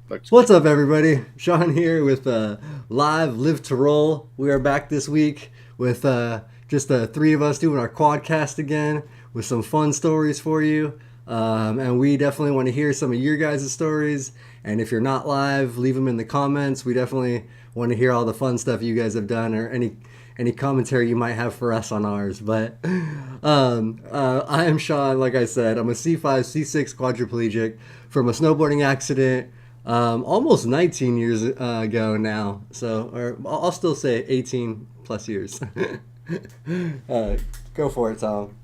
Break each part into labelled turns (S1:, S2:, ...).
S1: Looks
S2: What's up, everybody? Shawn here with Live to Roll. We are back this week with just the three of us doing our quadcast again with some fun stories for you. And we definitely want to hear some of your guys' stories. And if you're not live, leave them in the comments. We definitely want to hear all the fun stuff you guys have done or any commentary you might have for us on ours. But I am Shawn, like I said. I'm a C5, C6 quadriplegic from a snowboarding accident almost 19 years ago now. So, or I'll still say 18 plus years. Go for it, Tom.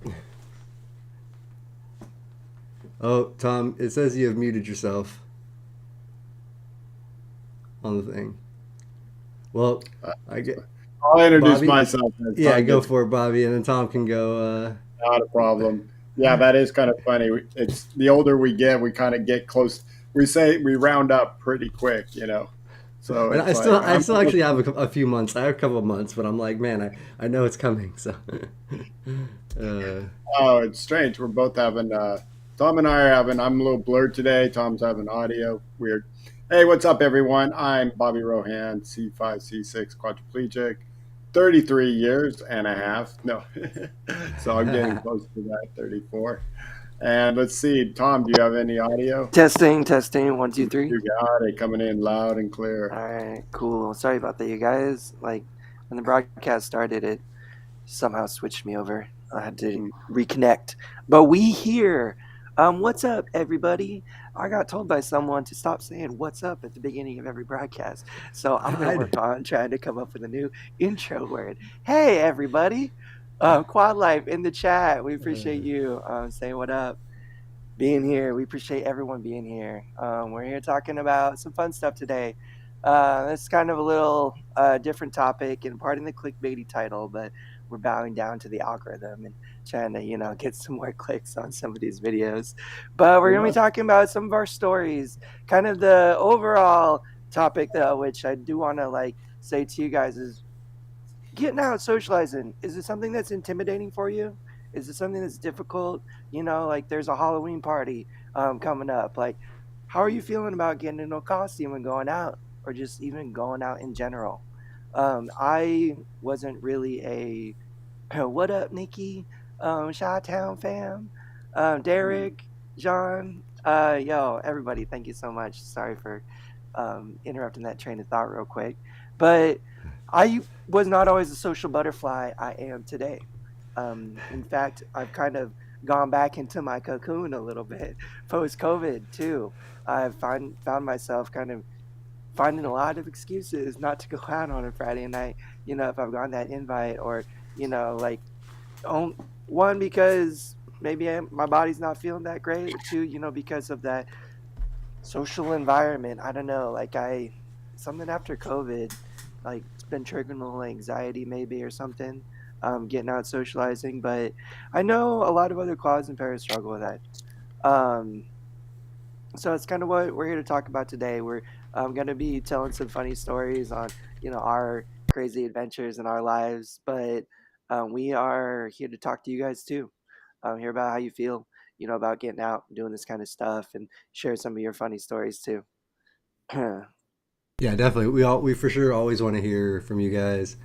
S2: Oh, Tom, it says you have muted yourself on the thing. Well, I get
S1: I'll introduce
S2: Bobby.
S1: myself as
S2: Yeah,
S1: time
S2: go
S1: gets
S2: for it, Bobby, and then Tom can go.
S1: not a problem. Yeah, that is kind of funny. It's the older we get, we kind of get close. We say we round up pretty quick, you know. So
S2: And
S1: it's like
S2: I
S1: I'm
S2: still
S1: almost,
S2: actually have a few months. I have a couple of months, but I'm like, man, I know it's coming. So, uh,
S1: oh, it's strange. We're both having Tom and I are having. I'm a little blurred today. Tom's having audio. Weird. Hey, what's up, everyone? I'm Bobby Rohan, C5, C6 quadriplegic, 33 years and a half. No, so I'm getting close to that, 34. And let's see, Tom, do you have any audio?
S3: Testing, testing, one, two, three.
S1: You got it coming in loud and clear.
S3: All right, cool. Sorry about that, you guys. Like when the broadcast started, it somehow switched me over. I had to
S1: Hmm.
S3: reconnect. But we here. What's up, everybody? I got told by someone to stop saying "what's up" at the beginning of every broadcast, so I'm gonna
S2: I
S3: work on trying to come up with a new intro word. Hey, everybody! Quad Life in the chat. We appreciate you saying what up, being here. We appreciate everyone being here. We're here talking about some fun stuff today. It's kind of a little different topic and part in the clickbaity title, but we're bowing down to the algorithm and trying to, get some more clicks on some of these videos. But we're
S1: We
S3: going to be
S1: must.
S3: talking about some of our stories, kind of the overall topic, though, which I do want to say to you guys is getting out socializing. Is it something that's intimidating for you? Is it something that's difficult? Like there's a Halloween party coming up. Like, how are you feeling about getting into a costume and going out, or just even going out in general? I wasn't really a what up, Nikki, Chi-Town fam, Derek, John, yo, everybody. Thank you so much. Sorry for interrupting that train of thought real quick, but I was not always a social butterfly I am today. In fact, I've kind of gone back into my cocoon a little bit post COVID too. I've found myself kind of finding a lot of excuses not to go out on a Friday night. If I've gotten that invite, or like on, one because maybe my body's not feeling that great. Two, because of that social environment. I don't know. Like something after COVID, like it's been triggering a little anxiety maybe or something. Getting out socializing, but I know a lot of other quads and pairs struggle with that. Um, so it's kind of what we're here to talk about today. We're going to be telling some funny stories on our crazy adventures in our lives, but we are here to talk to you guys too. Hear about how you feel, about getting out, doing this kind of stuff, and share some of your funny stories too.
S2: yeah, definitely. We for sure always want to hear from you guys.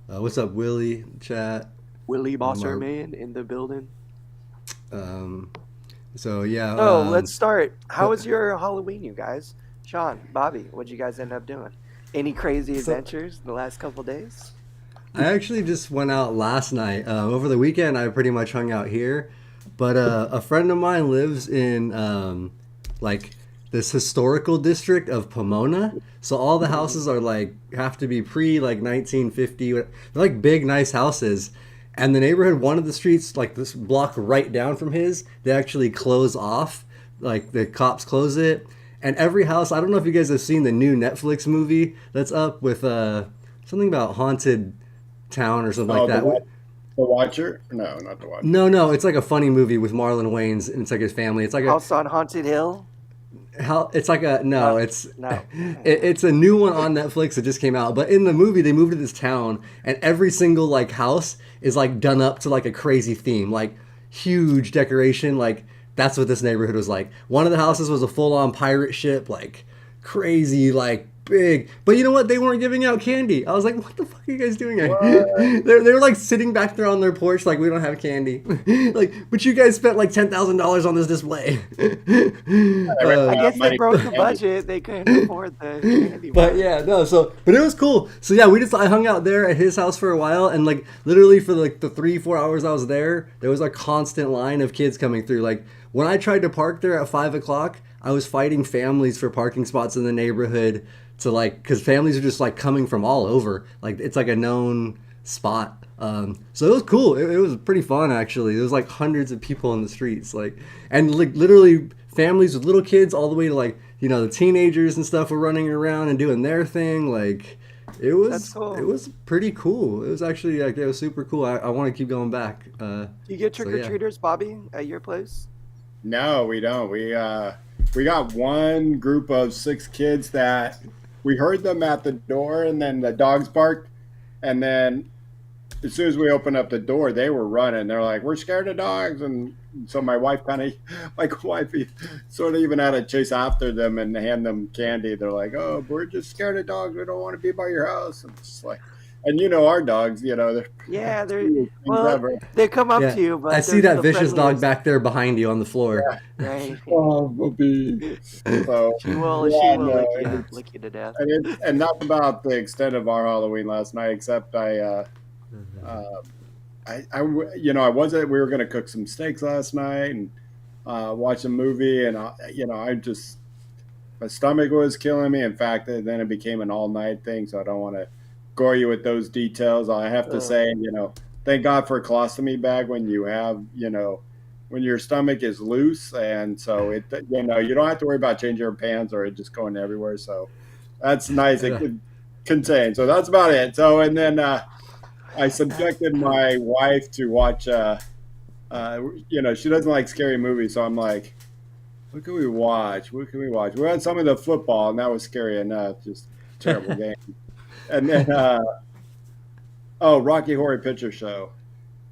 S2: What's up, Willie? Chat.
S3: Willie Bosser
S2: Our,
S3: man in the building.
S2: um, so yeah.
S3: So let's start. How was your Halloween, you guys? Shawn, Bobby, what'd you guys end up doing? Any crazy
S2: So
S3: adventures the last couple days?
S2: I actually just went out last night. Over the weekend, I pretty much hung out here. But a friend of mine lives in like this historical district of Pomona. So all the houses are like have to be pre like 1950. They're like big, nice houses. And the neighborhood, one of the streets, like this block right down from his, they actually close off. Like the cops close it. And every house, I don't know if you guys have seen the new Netflix movie that's up with something about haunted town or something like
S1: Oh,
S2: that.
S1: the Watcher? No, not the Watcher.
S2: No, it's like a funny movie with Marlon Wayans, and it's like his family. It's like a
S3: House on Haunted Hill?
S2: how it's like a no,
S3: No,
S2: it's
S3: no.
S2: it's a new one on Netflix that just came out. But in the movie, they moved to this town, and every single like house is like done up to like a crazy theme, like huge decoration. Like that's what this neighborhood was like. One of the houses was a full on pirate ship, like crazy, like big. But you know what? They weren't giving out candy. I was like, what the fuck are you guys doing?
S1: What?
S2: They were like sitting back there on their porch, like we don't have candy. Like, but you guys spent like $10,000 on this display.
S1: Everyone
S3: I
S2: uh,
S1: got
S3: guess they
S1: money for
S3: broke the
S1: candy.
S3: budget. They couldn't afford the candy
S2: but
S3: bar.
S2: yeah, no. So, but it was cool. So yeah, I hung out there at his house for a while, and like literally for like the 3-4 hours I was there was a constant line of kids coming through. Like when I tried to park there at 5 o'clock, I was fighting families for parking spots in the neighborhood to like, because families are just like coming from all over. Like it's like a known spot. So it was cool. It was pretty fun actually. There was like hundreds of people in the streets, like, and like literally families with little kids all the way to like the teenagers and stuff were running around and doing their thing. Like
S3: That's
S2: it
S3: cool.
S2: was pretty cool. It was actually like it was super cool. I want to keep going back.
S3: Do you get
S2: So
S3: trick or
S2: yeah.
S3: treaters, Bobby, at your place?
S1: No, we don't. We got one group of 6 kids that we heard them at the door, and then the dogs barked, and then as soon as we opened up the door, they were running. They're like, "We're scared of dogs," and so my wife sort of even had to chase after them and hand them candy. They're like, "Oh, we're just scared of dogs. We don't want to be by your house." And it's just like, and our dogs, they're
S3: Yeah, they're
S1: sweetest things
S3: well.
S1: ever.
S3: They come up
S2: Yeah,
S3: to you,
S2: I
S3: but
S2: see
S3: they're
S2: that
S3: the
S2: vicious dog
S3: friendliest,
S2: back there behind you on the floor.
S1: Yeah.
S3: right?
S1: Oh, puppy. So
S3: She
S1: yeah,
S3: will
S1: no,
S3: lick you to death.
S1: and that's about the extent of our Halloween last night. Except uh, I wasn't. We were going to cook some steaks last night and watch a movie, and I just my stomach was killing me. In fact, then it became an all night thing. So I don't want to gore you with those details. I have to
S3: Ugh.
S1: say, thank God for a colostomy bag when you have, when your stomach is loose, and so you don't have to worry about changing your pants or it just going everywhere. So that's nice. It
S2: Yeah.
S1: could contain. So that's about it. So and then I subjected my wife to watch. She doesn't like scary movies, so I'm like, what can we watch? What can we watch? We had some of the football, and that was scary enough. Just terrible game. And then, Rocky Horror Picture Show.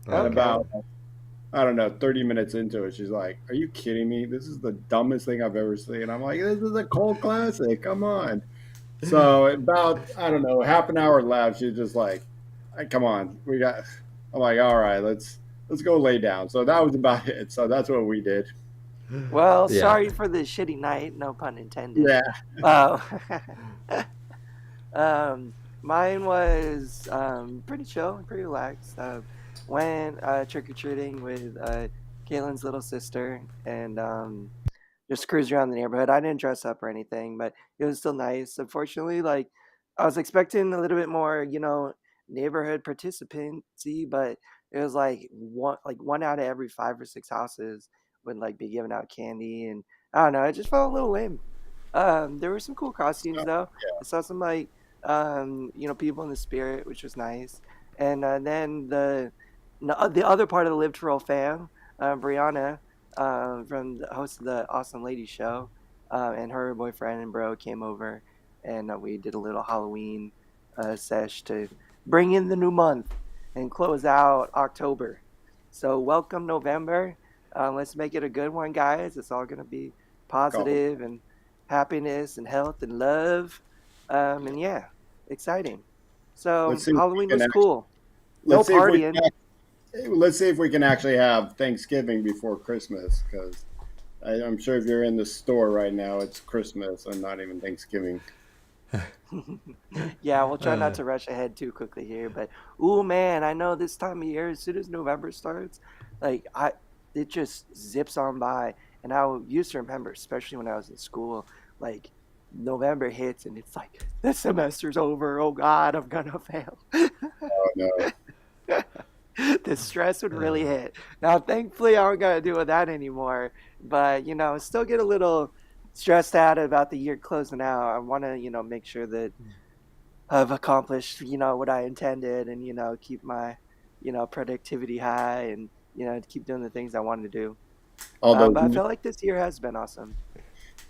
S1: And
S2: Oh.
S3: Okay.
S1: about, I don't know, 30 minutes into it, she's like, "Are you kidding me? This is the dumbest thing I've ever seen." I'm like, "This is a cult classic. Come on." So about, I don't know, half an hour left. She's just like, "Come on, we got." I'm like, "All right, let's go lay down." So that was about it. So that's what we did.
S3: Well,
S2: Yeah.
S3: sorry for the shitty night. No pun intended.
S1: Yeah.
S3: Uh, mine was pretty chill, pretty relaxed. Went trick or treating with Caitlin's little sister and just cruised around the neighborhood. I didn't dress up or anything, but it was still nice. Unfortunately, like I was expecting a little bit more, neighborhood participancy, but it was like one out of every 5 or 6 houses would like be giving out candy, and I don't know. It just felt a little lame. There were some cool costumes though. I saw some like people in the spirit, which was nice. And then the other part of the Live to Roll fam, Brianna, from the host of the Awesome Lady Show, and her boyfriend and bro came over, and we did a little Halloween sesh to bring in the new month and close out October. So welcome November. Let's make it a good one, guys. It's all gonna be
S1: Go.
S3: positive and happiness and health and love. And yeah, exciting.
S1: Let's
S3: So
S1: see if we
S3: Halloween
S1: can
S3: was cool. No
S1: let's see if we
S3: partying.
S1: can let's see if we can actually have Thanksgiving before Christmas, because I'm sure if you're in the store right now, it's Christmas and not even Thanksgiving.
S3: Yeah, we'll try not
S2: Uh,
S3: to rush ahead too quickly here, but ooh man, I know this time of year, as soon as November starts, like it just zips on by, and used to remember, especially when I was in school, like November hits and it's like the semester's over. Oh God, I'm gonna fail.
S1: Oh no.
S3: The stress would really
S2: uh,
S3: hit. Now, thankfully, I don't gotta deal with that anymore. But still get a little stressed out about the year closing out. I want to, make sure that I've accomplished, what I intended, and keep my, productivity high, and keep doing the things I wanted to do.
S1: All those
S3: But I feel like this year has been awesome.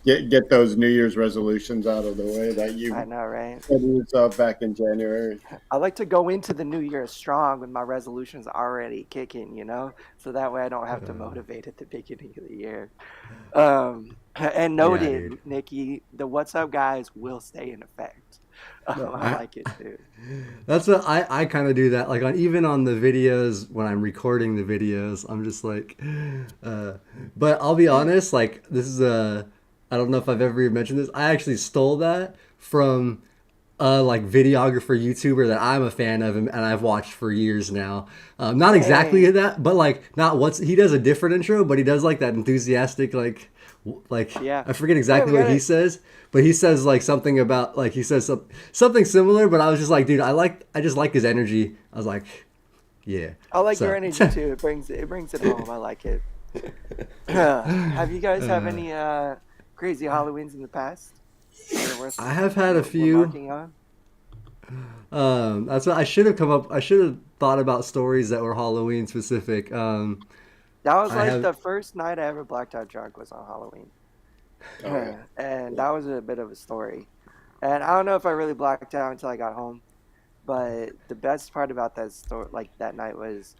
S1: get those New Year's resolutions out of the way that
S3: I
S1: you
S3: know, right?
S1: set yourself back in January.
S3: I like to go into the new year strong with my resolutions already kicking, so that way I don't have to motivate at the beginning of the year. And
S2: Yeah,
S3: noted,
S2: dude.
S3: Nikki, the "What's up, guys" will stay in effect.
S1: No,
S3: I
S2: I
S3: like it too.
S2: That's what I kind of do that. Like on even on the videos when I'm recording the videos, I'm just like, uh, but I'll be honest. Like this is a, I don't know if I've ever mentioned this. I actually stole that from a like videographer YouTuber that I'm a fan of and I've watched for years now. Not exactly
S3: Dang.
S2: that, but like not what's he does a different intro, but he does like that enthusiastic like
S3: Yeah.
S2: I forget
S3: Yeah,
S2: exactly
S3: we
S2: what
S3: got
S2: he
S3: it.
S2: says, but he says like something about like he says something similar. But I was just like, dude, I just like his energy. I was like, yeah.
S3: I like your
S2: So
S3: energy too. It brings it home. I like it. Have you guys have
S2: uh,
S3: any crazy Halloweens in the past that are worth
S2: I have had a few.
S3: remarking on?
S2: That's what I should have come up. I should have thought about stories that were Halloween specific.
S3: That was
S2: I
S3: like
S2: have
S3: the first night I ever blacked out drunk was on Halloween.
S1: oh yeah,
S3: And that was a bit of a story. And I don't know if I really blacked out until I got home, but the best part about that story, like that night, was,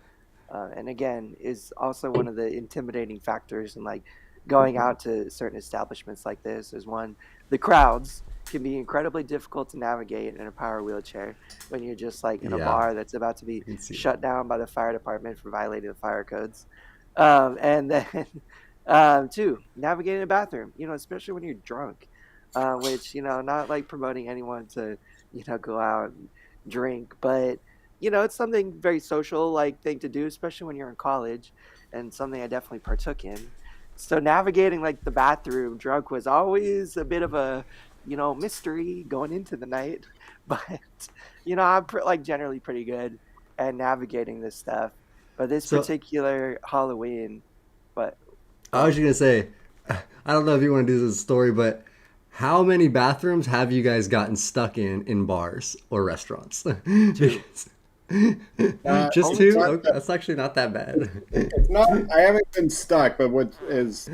S3: and again, is also one of the intimidating factors in like going out to certain establishments like this. Is one, the crowds can be incredibly difficult to navigate in a power wheelchair when you're just like in a
S2: yeah,
S3: bar that's about to
S2: I
S3: be
S2: can see that.
S3: shut down by the fire department for violating the fire codes. And then two, navigating a bathroom, especially when you're drunk, which, not like promoting anyone to, go out and drink, but, it's something very social like thing to do, especially when you're in college, and something I definitely partook in. So navigating like the bathroom drunk was always a bit of a, mystery going into the night. But, I'm like generally pretty good at navigating this stuff. But this
S2: So
S3: particular Halloween, but
S2: I was
S3: oh,
S2: just gonna say, I don't know if you want to do this story, but how many bathrooms have you guys gotten stuck in bars or restaurants?
S3: two,
S2: Because just
S3: only
S2: two?
S3: two.
S1: not
S2: Okay, that's actually not that bad.
S1: it's not. I haven't been stuck, but what is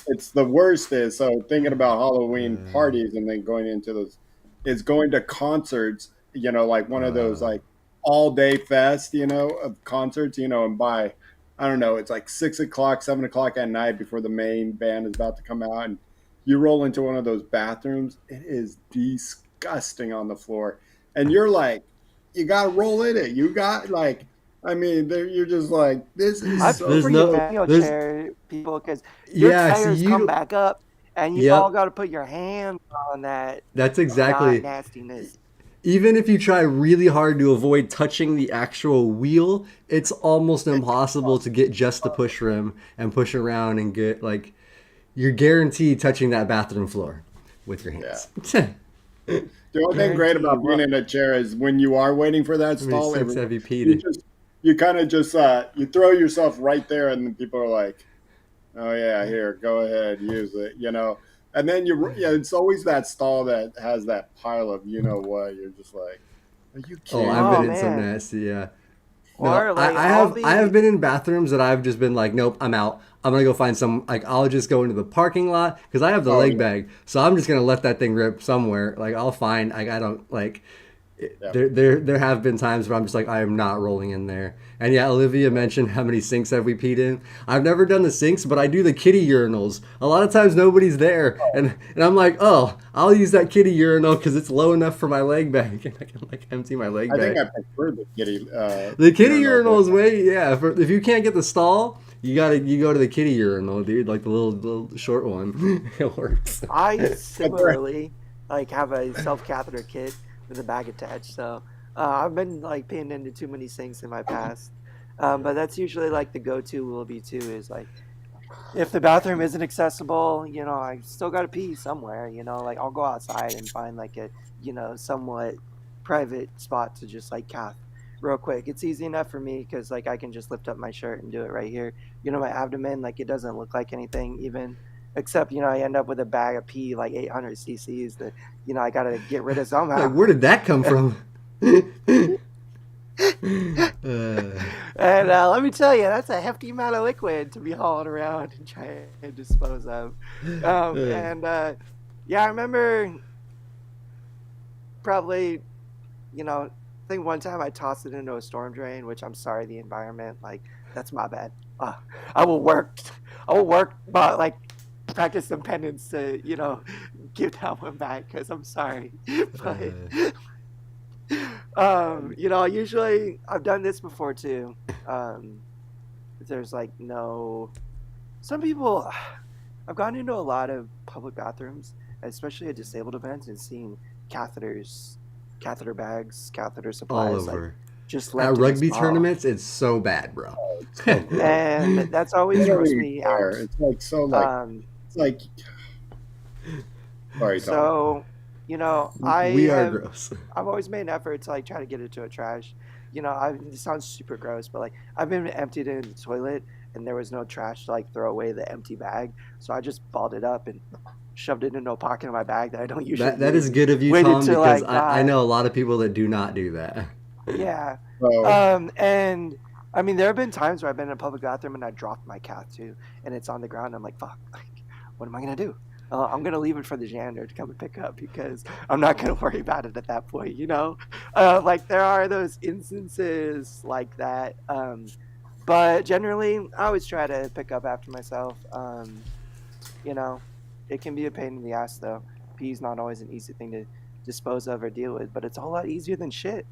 S1: it's the worst is so thinking about Halloween parties and then going into those is going to concerts. Like one of those
S2: Uh,
S1: like all day fest. Of concerts. And by I don't know, it's like 6 o'clock, 7 o'clock at night before the main band is about to come out, and you roll into one of those bathrooms. It is disgusting on the floor, and you're like, you got to roll in it. You got like. I mean, you're just like, this
S3: I
S1: is
S3: feel
S1: so
S2: there's
S3: for you,
S2: no
S3: manual
S2: there's
S3: chair people, because your
S2: yeah. See
S3: tires come
S2: you.
S3: back up, and you all
S2: Yep.
S3: got to put your hands on that
S2: That's
S3: not
S2: exactly.
S3: nastiness.
S2: Even if you try really hard to avoid touching the actual wheel, it's almost impossible to get just the push rim and push around and get like you're guaranteed touching that bathroom floor with your
S1: yeah.
S2: hands.
S1: The only thing great
S3: Guarantee.
S1: about being
S3: Well,
S1: in a chair is when you are waiting for that
S2: How many
S1: stall,
S2: sinks
S1: everyone
S2: have you peed
S1: you
S2: in?
S1: just you kind of just you throw yourself right there, and then people are like, "Oh yeah, here, go ahead, use it." And then yeah, it's always that stall that has that pile of what. You're just like, "Are you
S2: Oh,
S1: kidding
S2: I've
S1: me?"
S2: been
S3: oh
S2: in some
S3: man.
S2: nasty. Yeah. No,
S3: Or like
S2: I
S3: I'll
S2: have
S3: be
S2: been in bathrooms that I've just been like, nope, I'm out. I'm gonna go find some like I'll just go into the parking lot because I have the
S1: Oh
S2: leg
S1: yeah,
S2: bag, so I'm just gonna let that thing rip somewhere. Like I'll find like I don't like
S1: yeah.
S2: there have been times where I'm just like I am not rolling in there. And yeah, Olivia mentioned how many sinks have we peed in. I've never done the sinks, but I do the kitty urinals. A lot of times nobody's there, and I'm like, oh, I'll use that kitty urinal because it's low enough for my leg bag, and I can like empty my leg
S1: I think
S2: bag.
S1: I prefer the kitty
S2: The kitty
S1: urinal,
S2: urinal
S1: but
S2: is way yeah. If you can't get the stall, you go to the kitty urinal, dude. Like the little short one. It works.
S3: I
S1: but there,
S3: similarly like have a self catheter kit with a bag attached. So I've been like paying into too many sinks in my past. But that's usually like the go to will be too is like if the bathroom isn't accessible, I still got to pee somewhere, like I'll go outside and find like a, somewhat private spot to just like cath real quick. It's easy enough for me because like I can just lift up my shirt and do it right here. My abdomen, like it doesn't look like anything even, except, I end up with a bag of pee, like 800 cc's that, I got to get rid of
S2: Like
S3: somehow.
S2: where did that come from? uh,
S3: And And let me tell you, that's a hefty amount of liquid to be hauling around and trying to dispose of. And yeah, I remember probably, I think one time I tossed it into a storm drain, which I'm sorry, the environment, like, that's my bad. Uh, I will work, but like, practice some penance to, give that one back because I'm sorry. But, usually I've done this before too. Um, there's like no, some people, I've gone into a lot of public bathrooms, especially at disabled events, and seeing catheters, catheter bags, catheter
S2: All
S3: supplies, like
S2: over.
S3: just
S2: At
S3: left in the
S2: rugby
S3: stall.
S2: tournaments, it's so bad, bro.
S1: It's so gross.
S3: And that's
S1: They
S3: always
S1: don't
S3: grossed
S1: even
S3: me
S1: care.
S3: out.
S1: It's like so like
S3: Um,
S1: it's like sorry, Tom.
S3: so,
S2: We are gross.
S3: I've always made an effort to like try to get it to a trash. It sounds super gross, but like I've been emptied in the toilet and there was no trash to like throw away the empty bag, so I just balled it up and shoved it into a pocket of my bag that I don't usually
S2: That is
S3: use.
S2: good of you,
S3: Waited
S2: Tom,
S3: till
S2: because
S3: I
S2: I
S3: got
S2: know a lot of people that do not do that.
S3: yeah.
S1: So
S3: And I mean, there have been times where I've been in a public bathroom and I dropped my cat too, and it's on the ground. I'm like, fuck, like, what am I gonna do? I'm gonna leave it for the janitor to come and pick up because I'm not gonna worry about it at that point. Like there are those instances like that, but generally, I always try to pick up after myself. You know, it can be a pain in the ass though. Pee's not always an easy thing to dispose of or deal with, but it's a whole lot easier than shit.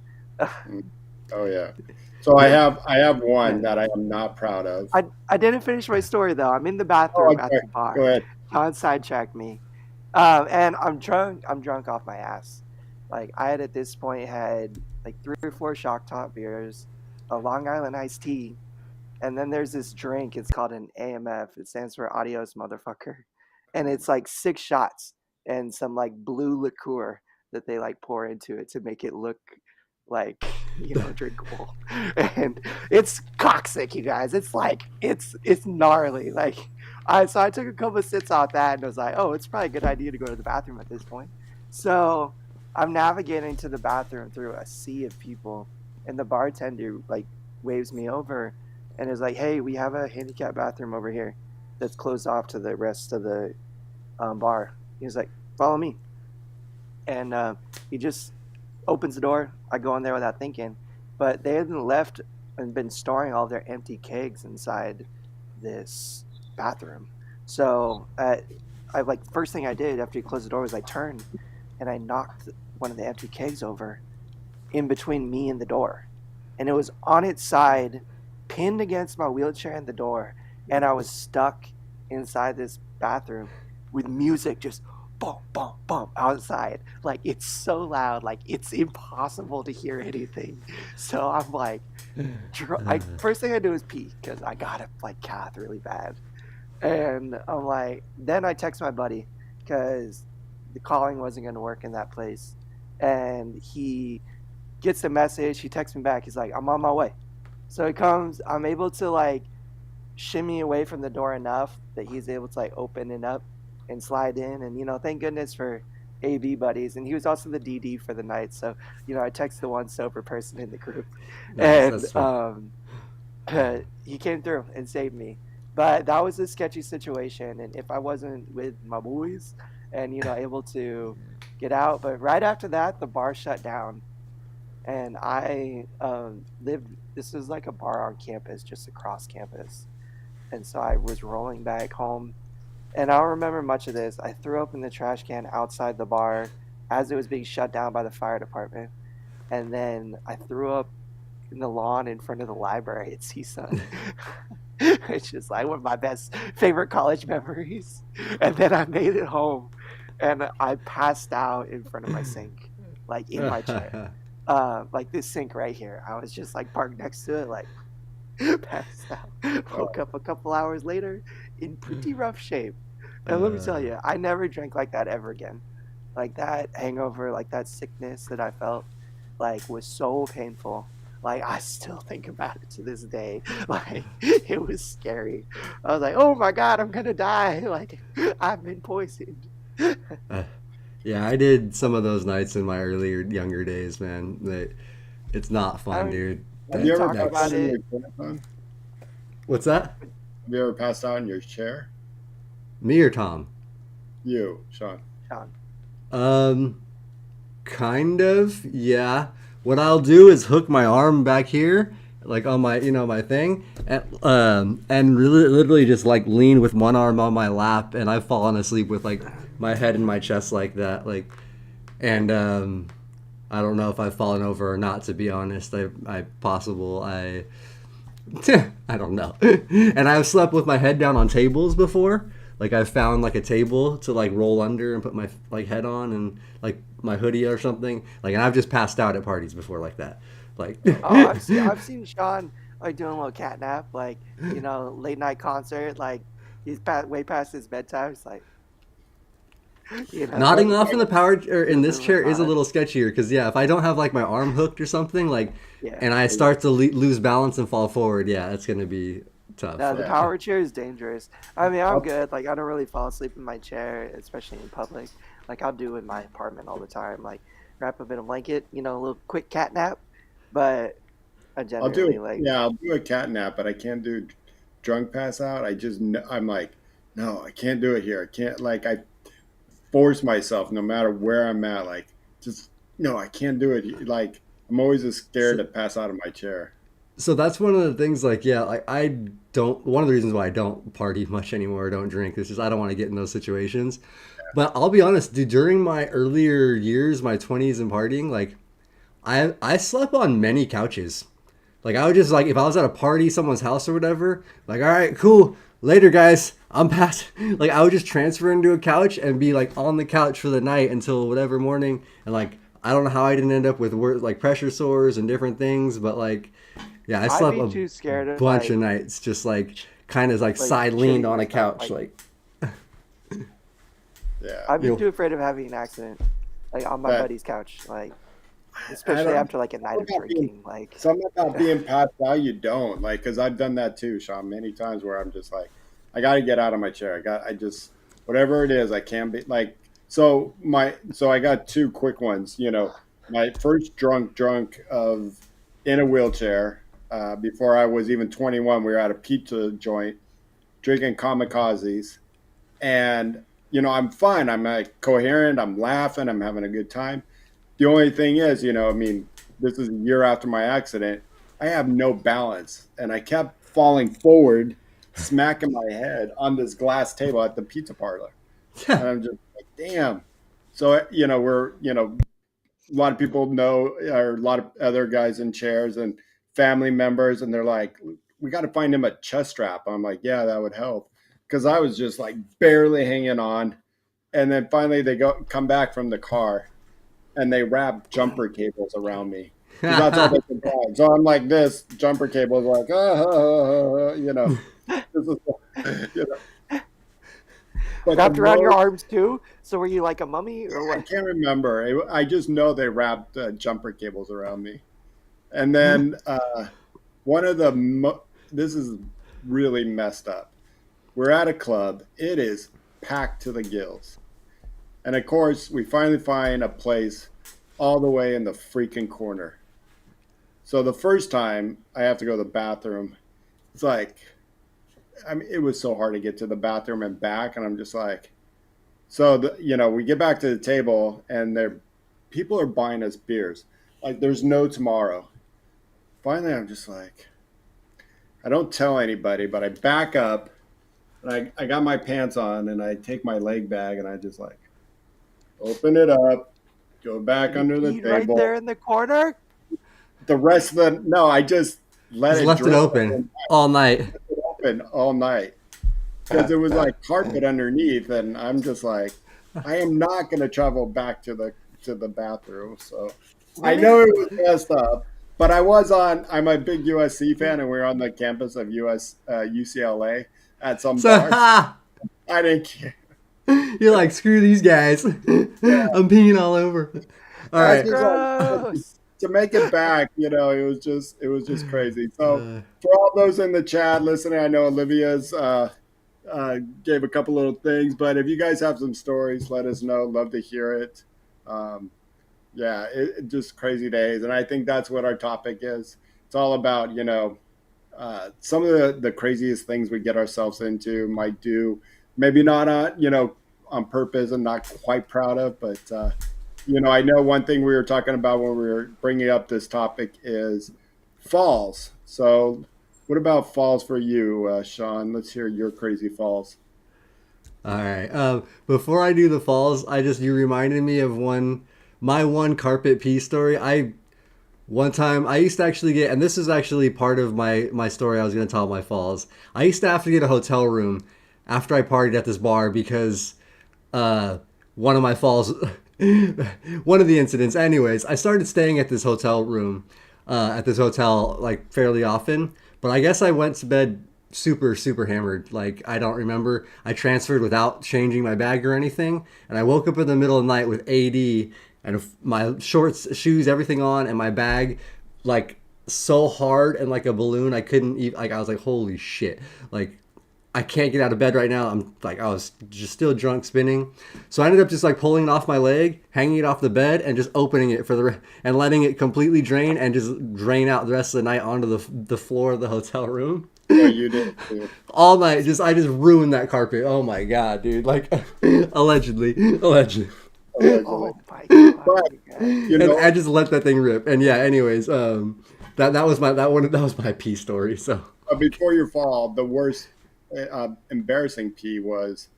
S1: oh yeah. So I have one that I am not proud of.
S3: I didn't finish my story though. I'm in the
S1: Oh,
S3: bathroom at
S1: okay.
S3: the
S1: Go
S3: bar.
S1: ahead.
S3: John sidetracked me, and I'm drunk. I'm drunk off my ass. Like I had at this point had like 3 or 4 shock top beers, a Long Island iced tea, and then there's this drink. It's called an AMF. It stands for Adios Motherfucker, and it's like 6 shots and some like blue liqueur that they like pour into it to make it look like drinkable. And it's toxic, you guys. It's like it's gnarly. Like I took a couple of sits off that and I was like, oh, it's probably a good idea to go to the bathroom at this point. So I'm navigating to the bathroom through a sea of people, and the bartender like waves me over and is like, hey, we have a handicap bathroom over here that's closed off to the rest of the bar. He's like, follow me. And he just opens the door. I go in there without thinking, but they hadn't left and been storing all their empty kegs inside this bathroom. So I like first thing I did after he closed the door was I turned and I knocked one of the empty kegs over in between me and the door, and it was on its side, pinned against my wheelchair and the door, and I was stuck inside this bathroom with music just bump, bump, bump outside. Like it's so loud, like it's impossible to hear anything. So I'm like, first thing I do is pee because I gotta like cath really bad. And I'm like, then I text my buddy because the calling wasn't gonna work in that place. And he gets the message, he texts me back, he's like, I'm on my way. So he comes, I'm able to like shimmy away from the door enough that he's able to like open it up and slide in. And thank goodness for AB buddies, and he was also the DD for the night. So I text the one sober person in the group,
S2: Nice,
S3: and
S2: that's sweet.
S3: he came through and saved me. But that was a sketchy situation, and if I wasn't with my boys and able to get out, but right after that the bar shut down, and I lived. This was like a bar on campus, just across campus, and so I was rolling back home, and I don't remember much of this. I threw up in the trash can outside the bar as it was being shut down by the fire department, and then I threw up in the lawn in front of the library at CSUN. Which is like one of my best favorite college memories. And then I made it home and I passed out in front of my sink, like in my chair. Like this sink right here. I was just like parked next to it, like passed out. Woke up a couple hours later in pretty rough shape. And let me tell you, I never drank like that ever again. Like that hangover, like that sickness that I felt, like was so painful. Like I still think about it to this day. Like it was scary. I was like, "Oh my god, I'm gonna die!" Like I've been poisoned.
S2: Yeah, I did some of those nights in my earlier, younger days, man. It's not
S3: I
S2: fun,
S3: mean,
S2: dude.
S1: Have you
S3: and
S1: ever
S3: talk
S1: passed out
S3: about
S2: Next.
S1: in
S3: it.
S1: your chair, Tom?
S2: What's that?
S1: Have you ever passed out in your chair?
S2: Me or Tom?
S1: You, Shawn.
S3: Sean.
S2: Um, kind of, yeah. What I'll do is hook my arm back here, like on my, my thing, and really, literally just like lean with one arm on my lap, and I've fallen asleep with like my head in my chest like that, like, and I don't know if I've fallen over or not. To be honest, I possible I I don't know. And I've slept with my head down on tables before. Like I've found like a table to like roll under and put my like head on and like my hoodie or something. Like and I've just passed out at parties before like that. Like
S3: Oh, I've seen Sean like doing a little cat nap, like late night concert, like he's way past his bedtime. It's like
S1: I,
S2: nodding off in the power or in
S3: just
S2: this
S3: moving
S2: chair is a
S3: on.
S2: little sketchier because yeah, if I don't have like my arm hooked or something like,
S3: Yeah.
S2: and I start to lose balance and fall forward, yeah, it's gonna be tough.
S3: No, the
S2: Like
S1: yeah.
S3: power chair is dangerous. I mean, I'm
S1: I'll,
S3: good. Like, I don't really fall asleep in my chair, especially in public. Like, I'll do in my apartment all the time. Like, wrap up in a blanket, a little quick cat nap. But I
S1: I'll do it.
S3: generally like,
S1: Yeah, I'll do a cat nap, but I can't do drunk pass out. I'm like, no, I can't do it here. I can't, like, I force myself no matter where I'm at. Like, just, no, I can't do it. Like, I'm always just scared
S2: so,
S1: to pass out of my chair.
S2: so that's one of the things like yeah, like I don't one of the reasons why I don't party much anymore, or don't drink is just I don't want to get in those situations. But I'll be honest, dude, during my earlier years, my 20s and partying, like I slept on many couches. Like I would just like if I was at a party, someone's house or whatever, like all right, cool, later guys, I'm past. Like I would just transfer into a couch and be like on the couch for the night until whatever morning, and like I don't know how I didn't end up with like pressure sores and different things, but like yeah, I
S3: I'd
S2: slept
S3: be
S2: a
S3: too scared of
S2: bunch of nights just like kind of like
S3: like
S2: side leaned
S3: shitting
S2: on a
S3: myself.
S2: couch,
S3: Like,
S2: like
S1: Yeah.
S3: I'd be
S2: you know.
S3: too afraid of having an accident, like on my
S1: But
S3: buddy's couch. Like,
S1: I
S3: especially
S1: don't,
S3: after like a night of drinking. Like,
S1: something about being passed out, you don't. Like, because I've done that too, Sean, many times where I'm just like, I got to get out of my chair. Whatever it is, I can't be like, so I got two quick ones. My first drunk of in a wheelchair before I was even 21. We were at a pizza joint drinking kamikazes, and I'm fine. I'm like coherent. I'm laughing. I'm having a good time. The only thing is, I mean, this is a year after my accident. I have no balance, and I kept falling forward, smacking my head on this glass table at the pizza parlor, and I'm just like, damn. So a lot of people know, or a lot of other guys in chairs and family members, and they're like, we got to find him a chest strap. I'm like, yeah, that would help, because I was just like barely hanging on, and then finally they come back from the car and they wrap jumper cables around me because that's all they can find. So I'm like this jumper cable is like this is you know. But the
S3: wrapped around your
S1: most
S3: arms too. So were you like a mummy or
S1: I
S3: what?
S1: can't remember. I just know they wrapped jumper cables around me, and then one of the this is really messed up. We're at a club. It is packed to the gills. And of course, we finally find a place all the way in the freaking corner. So the first time I have to go to the bathroom, it's like, I mean, it was so hard to get to the bathroom and back. And I'm just like, we get back to the table and people are buying us beers. Like there's no tomorrow. Finally, I'm just like, I don't tell anybody, but I back up and I got my pants on and I take my leg bag and I just like open it up, go back
S3: And you
S1: under the
S3: peed right
S1: table.
S3: there in the corner.
S1: The rest of the no, I just let
S2: just
S1: it
S2: left it
S1: drip
S2: open all night.
S1: open all night because it was like carpet underneath, and I'm just like, I am not going to travel back to the bathroom. So I know
S3: Really?
S1: it was messed up, but I'm a big USC fan, and we are on the campus of UCLA at some
S2: So
S1: bar. So I didn't care.
S2: you're like screw these guys. I'm peeing all over. All
S1: I was
S3: That's
S2: right.
S1: just like
S3: gross.
S1: to make it back, it was just crazy. So
S2: Uh,
S1: for all those in the chat listening, I know Olivia's gave a couple little things, but if you guys have some stories, let us know. Love to hear it. Um, yeah, just crazy days, and I think that's what our topic is. It's all about, some of the craziest things we get ourselves into might do, maybe not on purpose and not quite proud of, but I know one thing we were talking about when we were bringing up this topic is falls. So, what about falls for you, Shawn? Let's hear your crazy falls.
S2: All right. Before I do the falls, you reminded me of my one carpet pee story. One time I used to actually get, and this is actually part of my story. I was going to tell my falls. I used to have to get a hotel room after I partied at this bar because one of my falls, one of the incidents. Anyways, I started staying at this hotel room, at this hotel like fairly often. But I guess I went to bed super super hammered. Like I don't remember. I transferred without changing my bag or anything, and I woke up in the middle of the night with AD and my shorts, shoes, everything on, and my bag like so hard and like a balloon. I couldn't even like I was like holy shit. Like I can't get out of bed right now. I'm like, I was just still drunk spinning. So I ended up just like pulling it off my leg, hanging it off the bed, and just opening it and letting it completely drain and just drain out the rest of the night onto the floor of the hotel room.
S1: Yeah, you did too.
S2: All night, I just ruined that carpet. Oh my god, dude! Like, allegedly.
S1: Allegedly.
S3: Oh my god.
S1: But
S2: And I just let that thing rip. And yeah, anyways, that was my pee story. So
S1: before your fall, the worst embarrassing pee was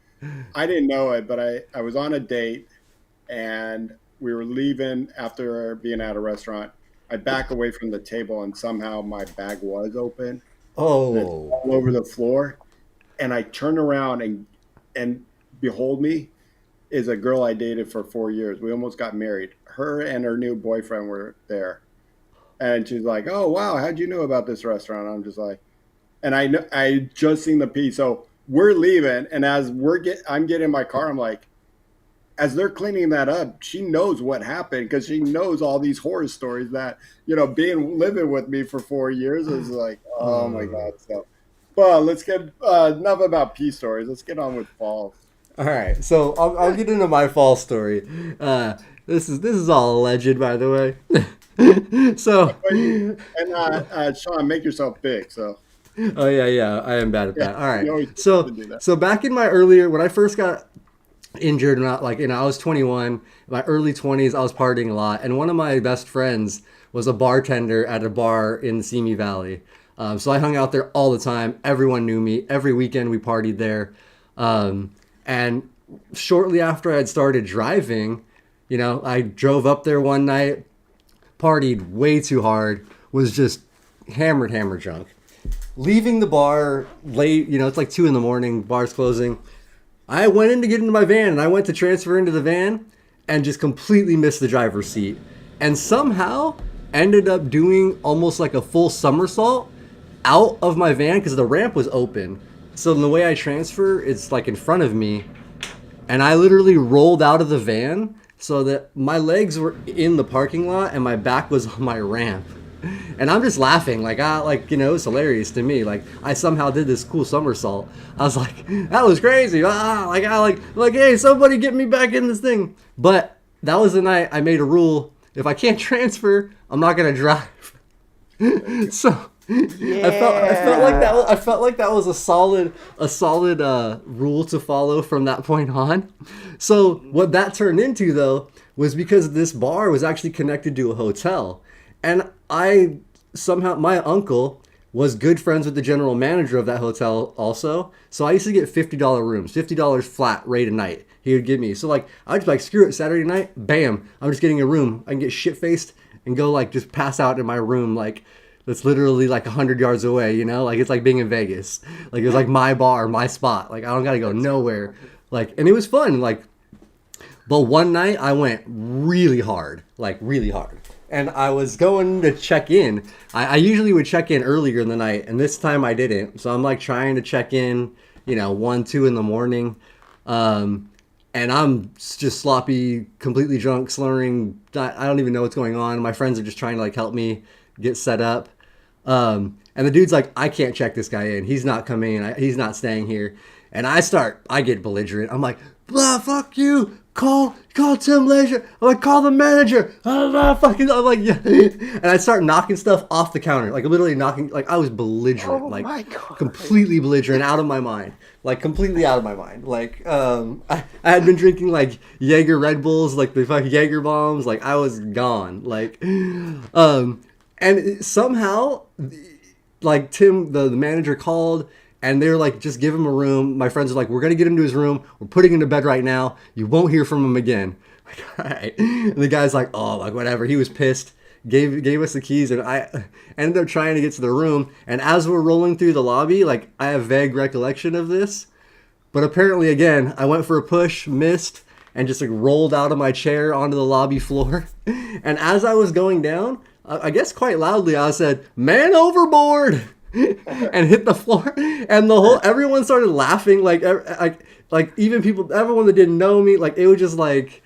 S1: I didn't know it, but I was on a date and we were leaving after being at a restaurant. I back away from the table and somehow my bag was open and it's
S2: oh,
S1: all over the floor. And I turn around and behold me is a girl I dated for 4 years. We almost got married. Her and her new boyfriend were there. And she's like, "Oh wow, how'd you know about this restaurant?" I'm just like, and I just seen the piece. So we're leaving, and as I'm getting in my car. I'm like, as they're cleaning that up, she knows what happened because she knows all these horror stories that being living with me for 4 years is like, oh my god. So, but let's get enough about pee stories. Let's get on with falls.
S2: all right. So I'll get into my fall story. This is all alleged, by the way. So,
S1: And Shawn, make yourself big. So
S2: oh yeah, I am bad at
S1: yeah,
S2: that. All
S1: you
S2: right.
S1: always have to
S2: So
S1: do that.
S2: so back in when I first got injured, not like I was 21, my early 20s, I was partying a lot, and one of my best friends was a bartender at a bar in Simi Valley. So I hung out there all the time. Everyone knew me. Every weekend we partied there. And shortly after I had started driving, I drove up there one night, partied way too hard, was just hammered drunk. Leaving the bar late, it's like 2 in the morning, bar's closing. I went in to get into my van and I went to transfer into the van and just completely missed the driver's seat. And somehow ended up doing almost like a full somersault out of my van because the ramp was open. So the way I transfer, it's like in front of me. And I literally rolled out of the van so that my legs were in the parking lot and my back was on my ramp. And I'm just laughing, it's hilarious to me. Like I somehow did this cool somersault. I was like, that was crazy. Hey, somebody get me back in this thing. But that was the night I made a rule: if I can't transfer, I'm not gonna drive. So
S3: Yeah.
S2: I felt like that was a solid rule to follow from that point on. So what that turned into though was because this bar was actually connected to a hotel, and my uncle was good friends with the general manager of that hotel also. So I used to get $50 rooms, $50 flat rate a night. He would give me. So like I'd just be like, screw it, Saturday night, bam, I'm just getting a room. I can get shit faced and go like just pass out in my room like that's literally like 100 yards away, like it's like being in Vegas. Like it was like my bar, my spot. Like I don't gotta go nowhere. Like, and it was fun. Like, but one night I went really hard. And I was going to check in. I usually would check in earlier in the night, and this time I didn't. So I'm like trying to check in, 1, 2 in the morning. And I'm just sloppy, completely drunk, slurring. I don't even know what's going on. My friends are just trying to like help me get set up. And the dude's like, I can't check this guy in. He's not coming in. He's not staying here. And I get belligerent. I'm like, blah, fuck you. Call Tim Leisure. I'm like, call the manager. I'm like, yeah. And I start knocking stuff off the counter, like literally knocking. Like I was belligerent,
S3: Oh
S2: like
S3: my god.
S2: completely belligerent, out of my mind, like completely out of my mind. Like I had been drinking like Jaeger Red Bulls, like the fucking Jaeger bombs. Like I was gone. Like, and somehow like Tim, the manager called and they're like, just give him a room. My friends are like, we're gonna get him to his room. We're putting him to bed right now. You won't hear from him again. Like, all right. And the guy's like, oh, like whatever. He was pissed. Gave us the keys, and I ended up trying to get to the room. And as we're rolling through the lobby, like I have vague recollection of this, but apparently, again, I went for a push, missed, and just like rolled out of my chair onto the lobby floor. And as I was going down, I guess quite loudly, I said, "Man overboard!" and hit the floor. And the whole everyone started laughing, like even people, everyone that didn't know me, like it was just like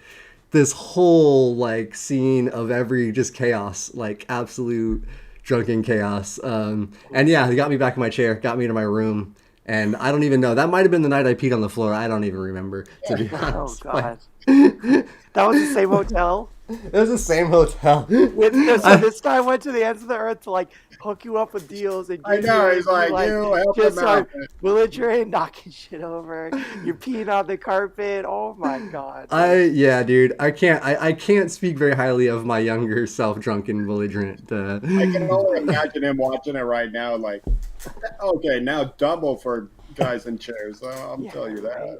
S2: this whole like scene of every just chaos, like absolute drunken chaos. And yeah, he got me back in my chair, got me to my room, and I don't even know. That might have been the night I peed on the floor. I don't even remember, to be
S3: Oh
S2: honest. But
S3: god. That was the same hotel.
S2: it was the same hotel.
S3: So this guy went to the ends of the earth to like hook you up with deals and
S1: I
S3: get you,
S1: know. He's
S3: and you
S1: like,
S3: like
S1: you help
S3: just
S1: him out.
S3: start belligerent, knocking shit over. You're peeing on the carpet. Oh my god, dude.
S2: Yeah, dude, I can't speak very highly of my younger self, drunken, belligerent.
S1: I can only imagine him watching it right now. Like, okay, now double for guys in chairs. I'm
S3: Yeah,
S1: telling you that.
S3: right.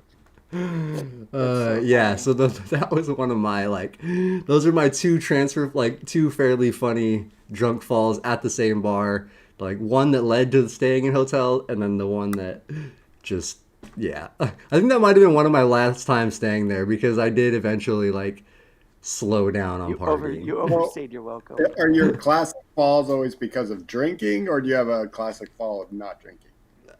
S3: That's so
S2: Yeah,
S3: funny.
S2: so that was one of my like, those are my two fairly funny drunk falls at the same bar, like one that led to staying in hotel, and then the one that just, yeah, I think that might have been one of my last times staying there, because I did eventually like slow down on partying.
S3: You
S1: Well,
S3: overstayed your welcome.
S1: are your classic falls always because of drinking, or do you have a classic fall of not drinking?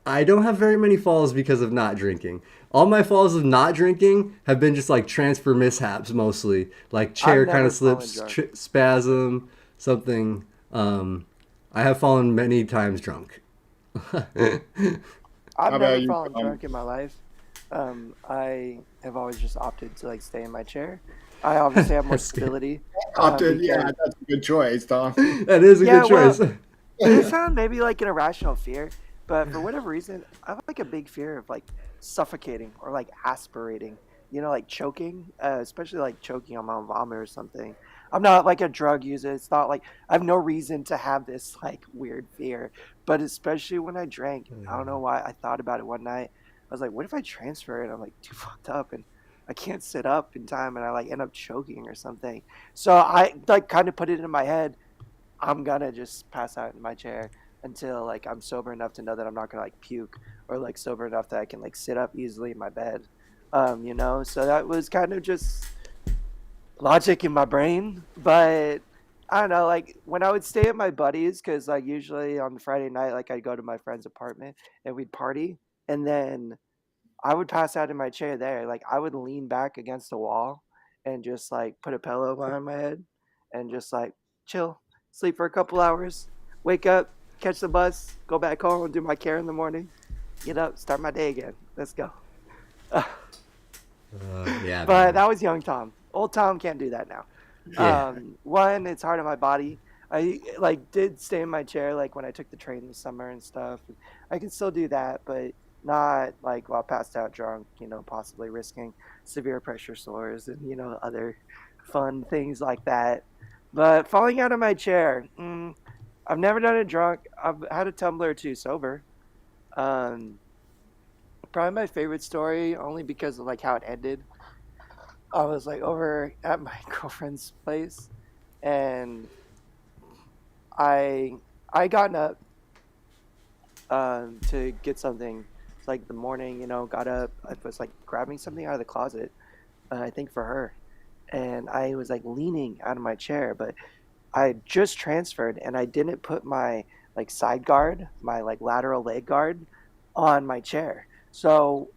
S2: I don't have very many falls because of not drinking. All my falls of not drinking have been just like transfer mishaps mostly, like
S3: I've
S2: chair kind
S3: never
S2: of
S3: fallen
S2: slips,
S3: drunk.
S2: spasm, something. I have fallen many times drunk.
S3: I've
S1: How about
S3: never
S1: you,
S3: fallen
S1: Tom?
S3: drunk in my life. I have always just opted to like stay in my chair. I obviously have more
S2: That's good.
S3: stability
S1: Opted, yeah,
S3: because
S1: that's a good choice, Tom.
S2: That is a good
S3: yeah, well,
S2: choice.
S3: it sounds maybe like an irrational fear, but for whatever reason, I have like a big fear of like suffocating or like aspirating. You know, like choking, especially like choking on my own vomit or something. I'm not like a drug user. It's not like I have no reason to have this like weird fear. But especially when I drank, I don't know why. I thought about it one night. I was like, what if I transfer it? I'm like too fucked up and I can't sit up in time, and I like end up choking or something. So I like kind of put it in my head, I'm gonna just pass out in my chair until like I'm sober enough to know that I'm not gonna like puke, or like sober enough that I can like sit up easily in my bed. So that was kind of just logic in my brain. But I don't know, like when I would stay at my buddies, because like usually on Friday night, like I'd go to my friend's apartment and we'd party, and then I would pass out in my chair there. Like I would lean back against the wall and just like put a pillow behind my head and just like chill, sleep for a couple hours, wake up, catch the bus, go back home and do my care in the morning, get up, start my day again. Let's go.
S2: Yeah,
S3: But
S2: man.
S3: that was young Tom. Old Tom can't do that now.
S2: Yeah.
S3: One, it's hard on my body. I like did stay in my chair like when I took the train this summer and stuff. I can still do that, but not like while passed out drunk. Possibly risking severe pressure sores and other fun things like that. But falling out of my chair, I've never done it drunk. I've had a tumbler or two sober. Um, Probably my favorite story, only because of like how it ended. I was like over at my girlfriend's place, and I I gotten up to get something. It's like the morning, got up. I was like grabbing something out of the closet, I think for her, and I was like leaning out of my chair, but I had just transferred and I didn't put my like side guard, my like lateral leg guard on my chair. So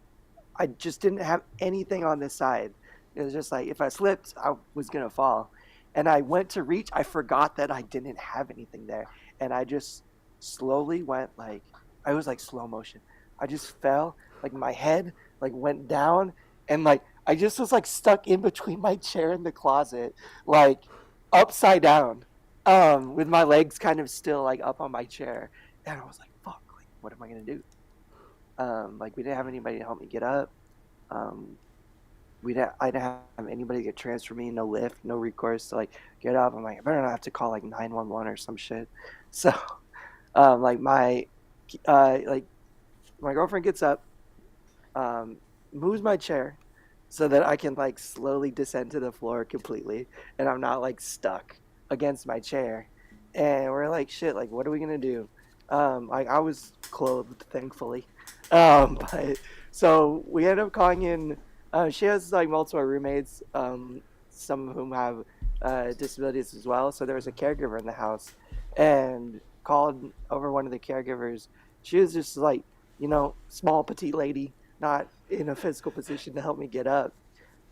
S3: I just didn't have anything on this side. It was just like if I slipped, I was gonna fall. And I went to reach, I forgot that I didn't have anything there. And I just slowly went like I was like slow motion. I just fell, like my head like went down, and like I just was like stuck in between my chair and the closet, like upside down, with my legs kind of still like up on my chair. And I was like, fuck, like, what am I gonna do? Like we didn't have anybody to help me get up. Um, I didn't have anybody to get transfer me, no lift, no recourse to like get up. I'm like, I better not have to call like 911 or some shit. So, like like my girlfriend gets up, um, moves my chair so that I can like slowly descend to the floor completely, and I'm not like stuck against my chair. And we're like, shit, like, what are we gonna do? Like I was clothed, thankfully, but so we ended up calling in. She has like multiple roommates, some of whom have disabilities as well. So there was a caregiver in the house, and called over one of the caregivers. She was just like, small petite lady, not in a physical position to help me get up.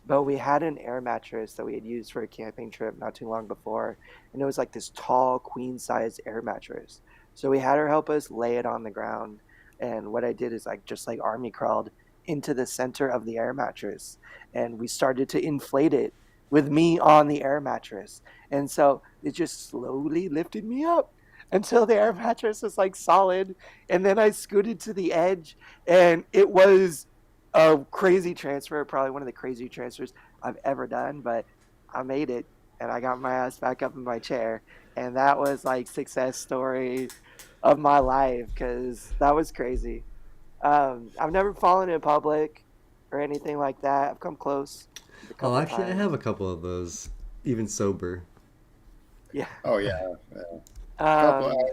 S3: But we had an air mattress that we had used for a camping trip not too long before, and it was like this tall queen size air mattress. So we had her help us lay it on the ground, and what I did is like just like army crawled into the center of the air mattress, and we started to inflate it with me on the air mattress, and so it just slowly lifted me up until the air mattress was like solid, and then I scooted to the edge, and it was a crazy transfer, probably one of the crazy transfers I've ever done, but I made it and I got my ass back up in my chair. And that was like success story of my life because that was crazy. I've never fallen in public or anything like that. I've come close a
S2: Oh,
S3: couple
S2: actually, I have
S3: times.
S2: a couple of those, even sober.
S3: Yeah.
S1: Oh yeah, yeah. Couple.
S3: Um,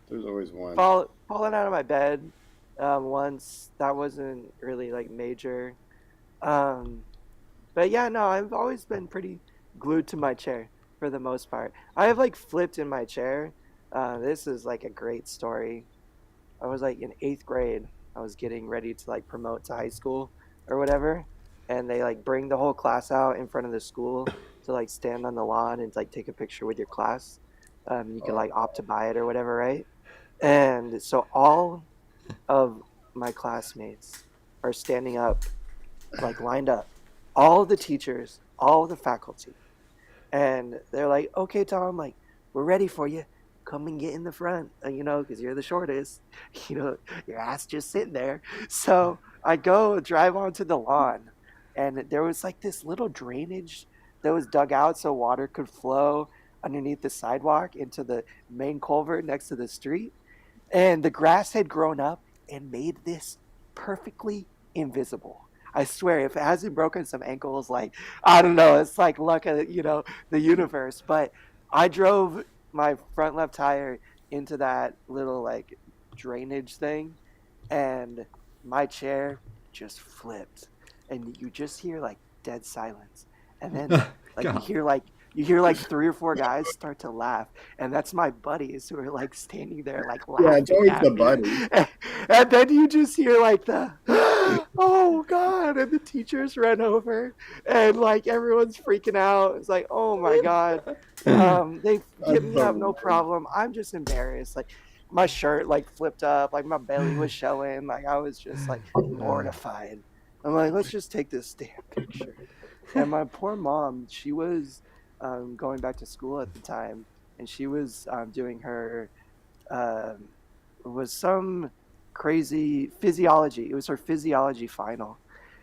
S1: There's always one.
S3: falling out of my bed once. That wasn't really like major. Um, But yeah, no, I've always been pretty glued to my chair for the most part. I have like flipped in my chair. This is like a great story. I was like in eighth grade. I was getting ready to like promote to high school or whatever, and they like bring the whole class out in front of the school to like stand on the lawn and like take a picture with your class. You can
S1: Oh,
S3: like opt to buy it or whatever, right? And so all of my classmates are standing up, like lined up, all the teachers, all the faculty, and they're like, "Okay, Tom, like we're ready for you. Come and get in the front, because you're the shortest. Your ass just sitting there." So I go drive onto the lawn, and there was like this little drainage that was dug out so water could flow underneath the sidewalk into the main culvert next to the street, and the grass had grown up and made this perfectly invisible. I swear, if it hasn't broken some ankles, like I don't know, it's like luck of the universe. But I drove my front left tire into that little like drainage thing, and my chair just flipped, and you just hear like dead silence, and then like
S2: God.
S3: you hear like three or four guys start to laugh, and that's my buddies who are like standing there like
S1: yeah, it's
S3: laughing
S1: always the
S3: at me.
S1: buddies.
S3: And then you just hear like the oh god, and the teachers run over, and like everyone's freaking out. It's like, oh my god. They
S1: That's
S3: get me
S1: the
S3: up, no
S1: worst.
S3: problem. I'm just embarrassed. Like my shirt like flipped up, like my belly was showing, like I was just like mortified. I'm like, let's just take this damn picture. And my poor mom, she was going back to school at the time, and she was doing her um, was some crazy physiology. It was her physiology final,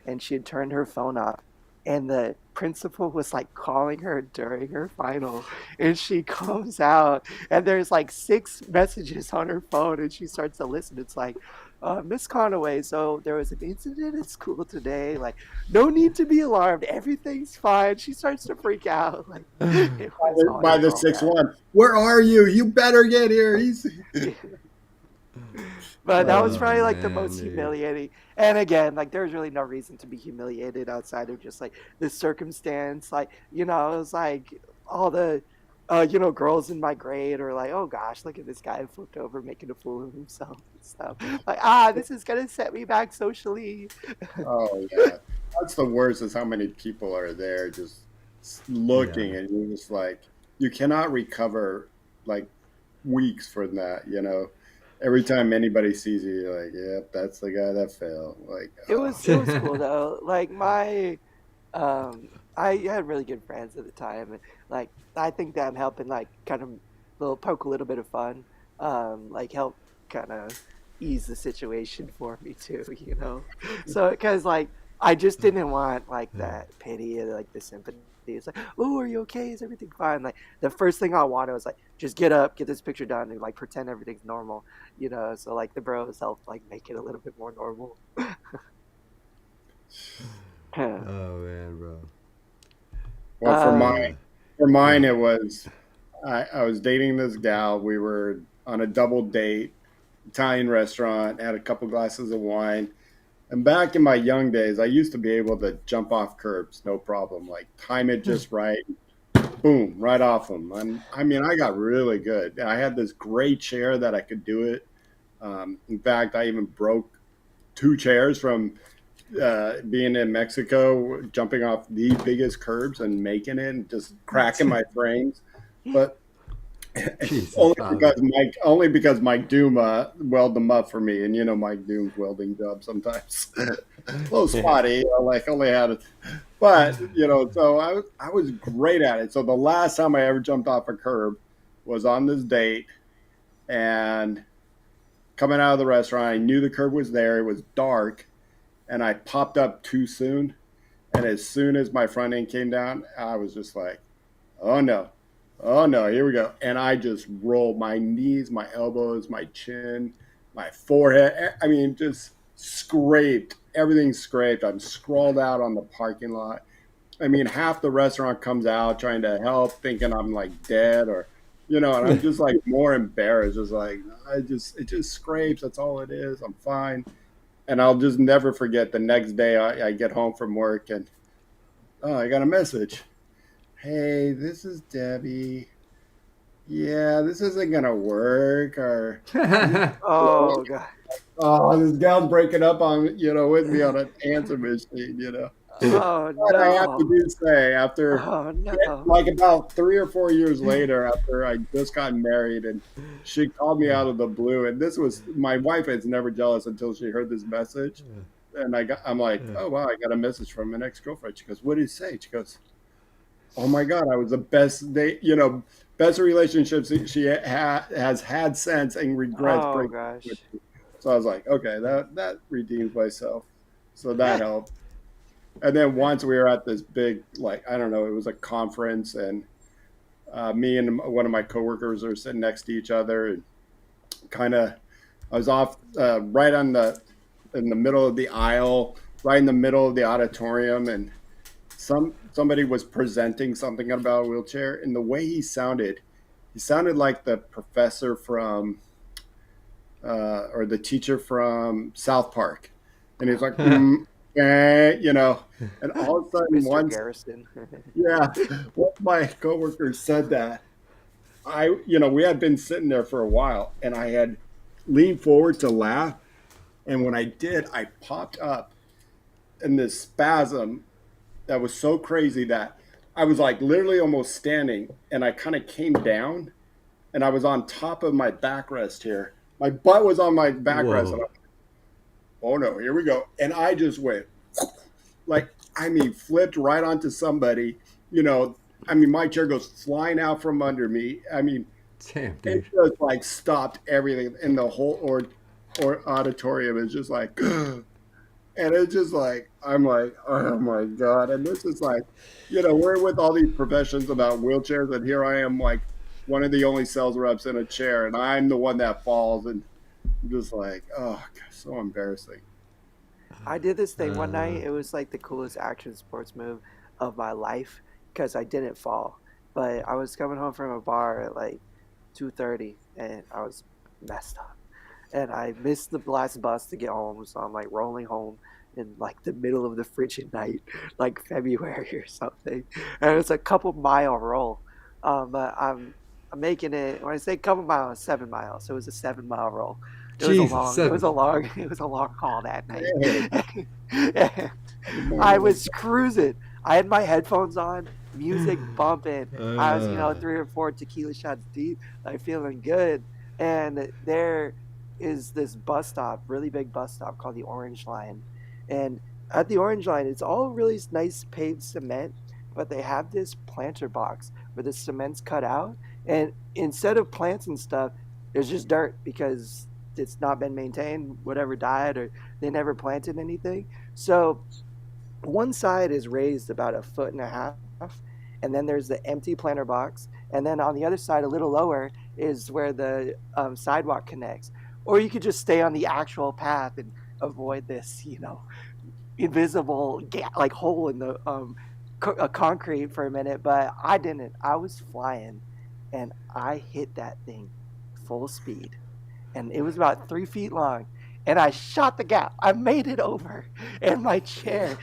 S3: and she had turned her phone off. And the principal was like calling her during her final, and she comes out, and there's like six messages on her phone, and she starts to listen. It's like, Miss Conaway, so there was an incident at school today. Like, no need to be alarmed. Everything's fine. She starts to freak out. Like,
S1: By
S3: it was
S1: the
S3: all
S1: 6-1. Where are you? You better get here. He's.
S3: bad. But that was
S2: Oh
S3: probably like the
S2: man,
S3: most
S2: dude.
S3: humiliating. And again, like there's really no reason to be humiliated outside of just like the circumstance. Like, it was like all the girls in my grade are like, oh gosh, look at this guy flipped over making a fool of himself and stuff. Like, this is gonna set me back socially.
S1: Oh yeah, that's the worst. Is how many people are there just
S2: Yeah.
S1: looking, and you're just like you cannot recover like weeks from that. Every time anybody sees you, you're like, "Yep, that's the guy that fell." Like,
S3: It was cool though. Like my I had really good friends at the time, and like I think that I'm helping like kind of little poke a little bit of fun, like help kind of ease the situation for me too, you know. So because like I just didn't want like that pity or like the sympathy. It's like, oh, are you okay? Is everything fine? Like the first thing I wanted was like, just get up, get this picture done, and like pretend everything's normal, you know. So like the bros helped like make it a little bit more normal.
S2: Oh man, bro.
S1: Well,
S3: um,
S1: for
S2: Go
S1: mine,
S2: ahead.
S1: it was I was dating this gal. We were on a double date, Italian restaurant, had a couple glasses of wine. And back in my young days, I used to be able to jump off curbs, no problem. Like time it just right, boom, right off them. I mean, I got really good. I had this great chair that I could do it. In fact, I even broke two chairs from being in Mexico, jumping off the biggest curbs and making it, and just cracking my frames. But
S2: Jesus, Bobby.
S1: only because Mike Doom welded them up for me, and you know Mike Doom's welding job sometimes a little spotty. Like only had it, but you know, so I was great at it. So the last time I ever jumped off a curb was on this date, and coming out of the restaurant, I knew the curb was there. It was dark, and I popped up too soon. And as soon as my front end came down, I was just like, oh no, oh no, here we go. And I just rolled my knees, my elbows, my chin, my forehead. I mean, just scraped, everything scraped. I'm scrawled out on the parking lot. I mean, half the restaurant comes out trying to help, thinking I'm like dead or, you know, and I'm just like more embarrassed. Just like, it just scrapes. That's all it is. I'm fine. And I'll just never forget the next day I get home from work and, oh, I got a message. Hey, this is Debbie. Yeah, this isn't gonna work. Or this,
S3: oh god.
S1: oh, this gal's breaking up on with me on an answer machine.
S3: Oh
S1: But I have to
S3: no.
S1: do say, after
S3: Oh no.
S1: like about 3 or 4 years later, after I just got married, and she called me out of the blue, and this was my wife is never jealous until she heard this message, and I'm like, oh wow, I got a message from an ex girlfriend. She goes, what did it say? She goes, oh my god, I was the best best relationships has had since, and regrets
S3: Oh
S1: breaking up with
S3: gosh.
S1: me. So I was like, okay, that redeems myself. So that helped. And then once we were at this big, like, I don't know, it was a conference, and me and one of my coworkers are sitting next to each other, and kind of I was off right on the in the middle of the aisle, right in the middle of the auditorium, and somebody was presenting something about a wheelchair, and the way he sounded like the professor from or the teacher from South Park, and he's like, and all of a sudden,
S3: Mr.
S1: once
S3: Garrison.
S1: yeah, once my coworker said that, we had been sitting there for a while, and I had leaned forward to laugh, and when I did, I popped up in this spasm that was so crazy that I was like literally almost standing, and I kind of came down, and I was on top of my backrest here. My butt was on my backrest, and
S2: Whoa.
S1: I'm like, oh no, here we go. And I just went like, I mean, flipped right onto somebody. You know, I mean, my chair goes flying out from under me. I mean,
S2: Damn,
S1: it
S2: dude.
S1: just like stopped everything in the whole or auditorium. Is just like, and it's just like, I'm like, oh my god. And this is like, we're with all these professions about wheelchairs, and here I am, like one of the only sales reps in a chair, and I'm the one that falls, and I'm just like, oh, God, so embarrassing.
S3: I did this thing one
S2: Uh,
S3: night. It was like the coolest action sports move of my life because I didn't fall. But I was coming home from a bar at like 2:30 and I was messed up. And I missed the last bus to get home, so I'm like rolling home in like the middle of the frigid night, like February or something. And it's a couple mile roll. But I'm making it. When I say couple miles, 7 miles. So it was a 7 mile roll.
S2: Jesus,
S3: It was
S2: seven.
S3: a long, it was a long haul that night.
S1: Hey,
S3: And
S1: good
S3: I
S1: morning.
S3: was cruising. I had my headphones on, music bumping. I was,
S2: Uh,
S3: 3 or 4 tequila shots deep, like feeling good. And there is this bus stop, really big bus stop called the Orange Line. And at the Orange Line, it's all really nice paved cement, but they have this planter box where the cement's cut out, and instead of plants and stuff, there's just dirt because it's not been maintained, whatever died, or they never planted anything. So one side is raised about a foot and a half, and then there's the empty planter box, and then on the other side, a little lower, is where the sidewalk connects. Or you could just stay on the actual path and avoid this, invisible like hole in the concrete for a minute. But I didn't. I was flying, and I hit that thing full speed, and it was about 3 feet long. And I shot the gap. I made it over, and my chair.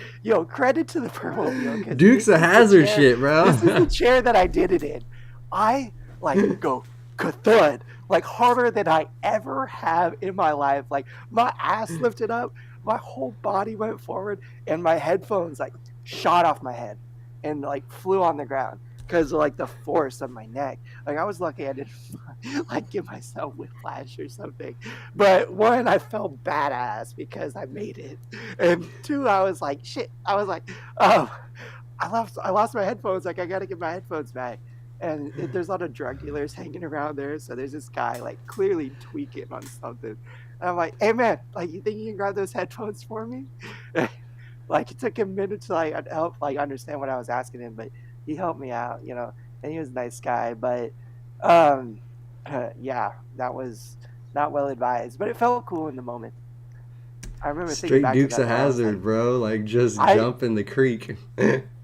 S3: Credit to the Permobile because
S2: Dukes of Hazard shit, bro.
S3: This is the chair that I did it in. I like go thud like harder than I ever have in my life. Like my ass lifted up, my whole body went forward, and my headphones like shot off my head and like flew on the ground because of like the force of my neck. Like I was lucky I didn't like give myself whiplash or something. But one, I felt badass because I made it, and two, I was like shit. I was like, oh, I lost my headphones. Like I gotta get my headphones back. And there's a lot of drug dealers hanging around there. So there's this guy like clearly tweaking on something. And I'm like, hey man, like you think you can grab those headphones for me? Like it took him a minute to like help like understand what I was asking him, but he helped me out, and he was a nice guy. But um, yeah, that was not well advised, but it felt cool in the moment. I remember thinking
S2: Straight
S3: back to
S2: Dukes
S3: that
S2: of
S3: though. I was like,
S2: Hazard, bro. Like just
S3: I
S2: jump in the creek.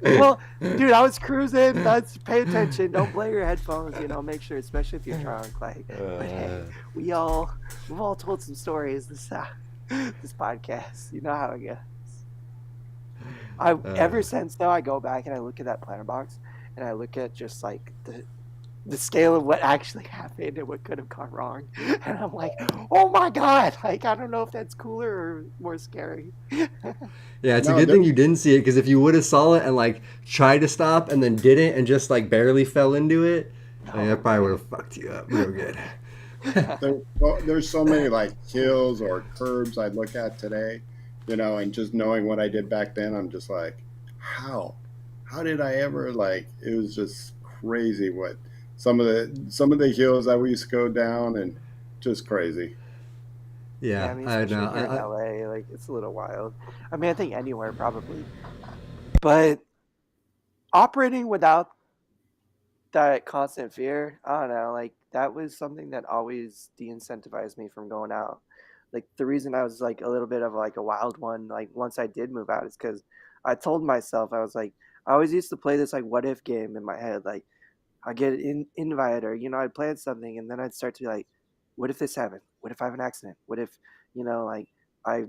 S3: well, dude, I was cruising. That's pay attention. Don't play your headphones. Make sure, especially if you're drunk. Like, but hey, we've all told some stories this podcast. You know how it goes. I
S2: uh,
S3: ever since though, I go back and I look at that planter box and I look at just like the scale of what actually happened and what could have gone wrong, and I'm like, oh my god! Like, I don't know if that's cooler or more scary.
S2: yeah, it's a
S1: No,
S2: good
S1: there,
S2: thing you didn't see it because if you would have saw it and like tried to stop and then didn't and just like barely fell into it, like, that
S3: Oh
S2: probably would
S3: man.
S2: have fucked you up real good.
S1: there's so many like hills or curbs I'd look at today, and just knowing what I did back then, I'm just like, how, how did I ever like? It was just crazy what some of the hills that we used to go down and just crazy.
S3: Yeah,
S2: Yeah,
S3: I mean,
S2: I
S3: especially
S2: know.
S3: here in LA, like it's a little wild. I mean, I think anywhere probably, but operating without that constant fear, I don't know, like that was something that always de-incentivized me from going out. Like the reason I was like a little bit of like a wild one, like once I did move out, is because I told myself I was like, I always used to play this like what if game in my head, like I get an invite or I'd plan something and then I'd start to be like, what if this happened? What if I have an accident? What if like I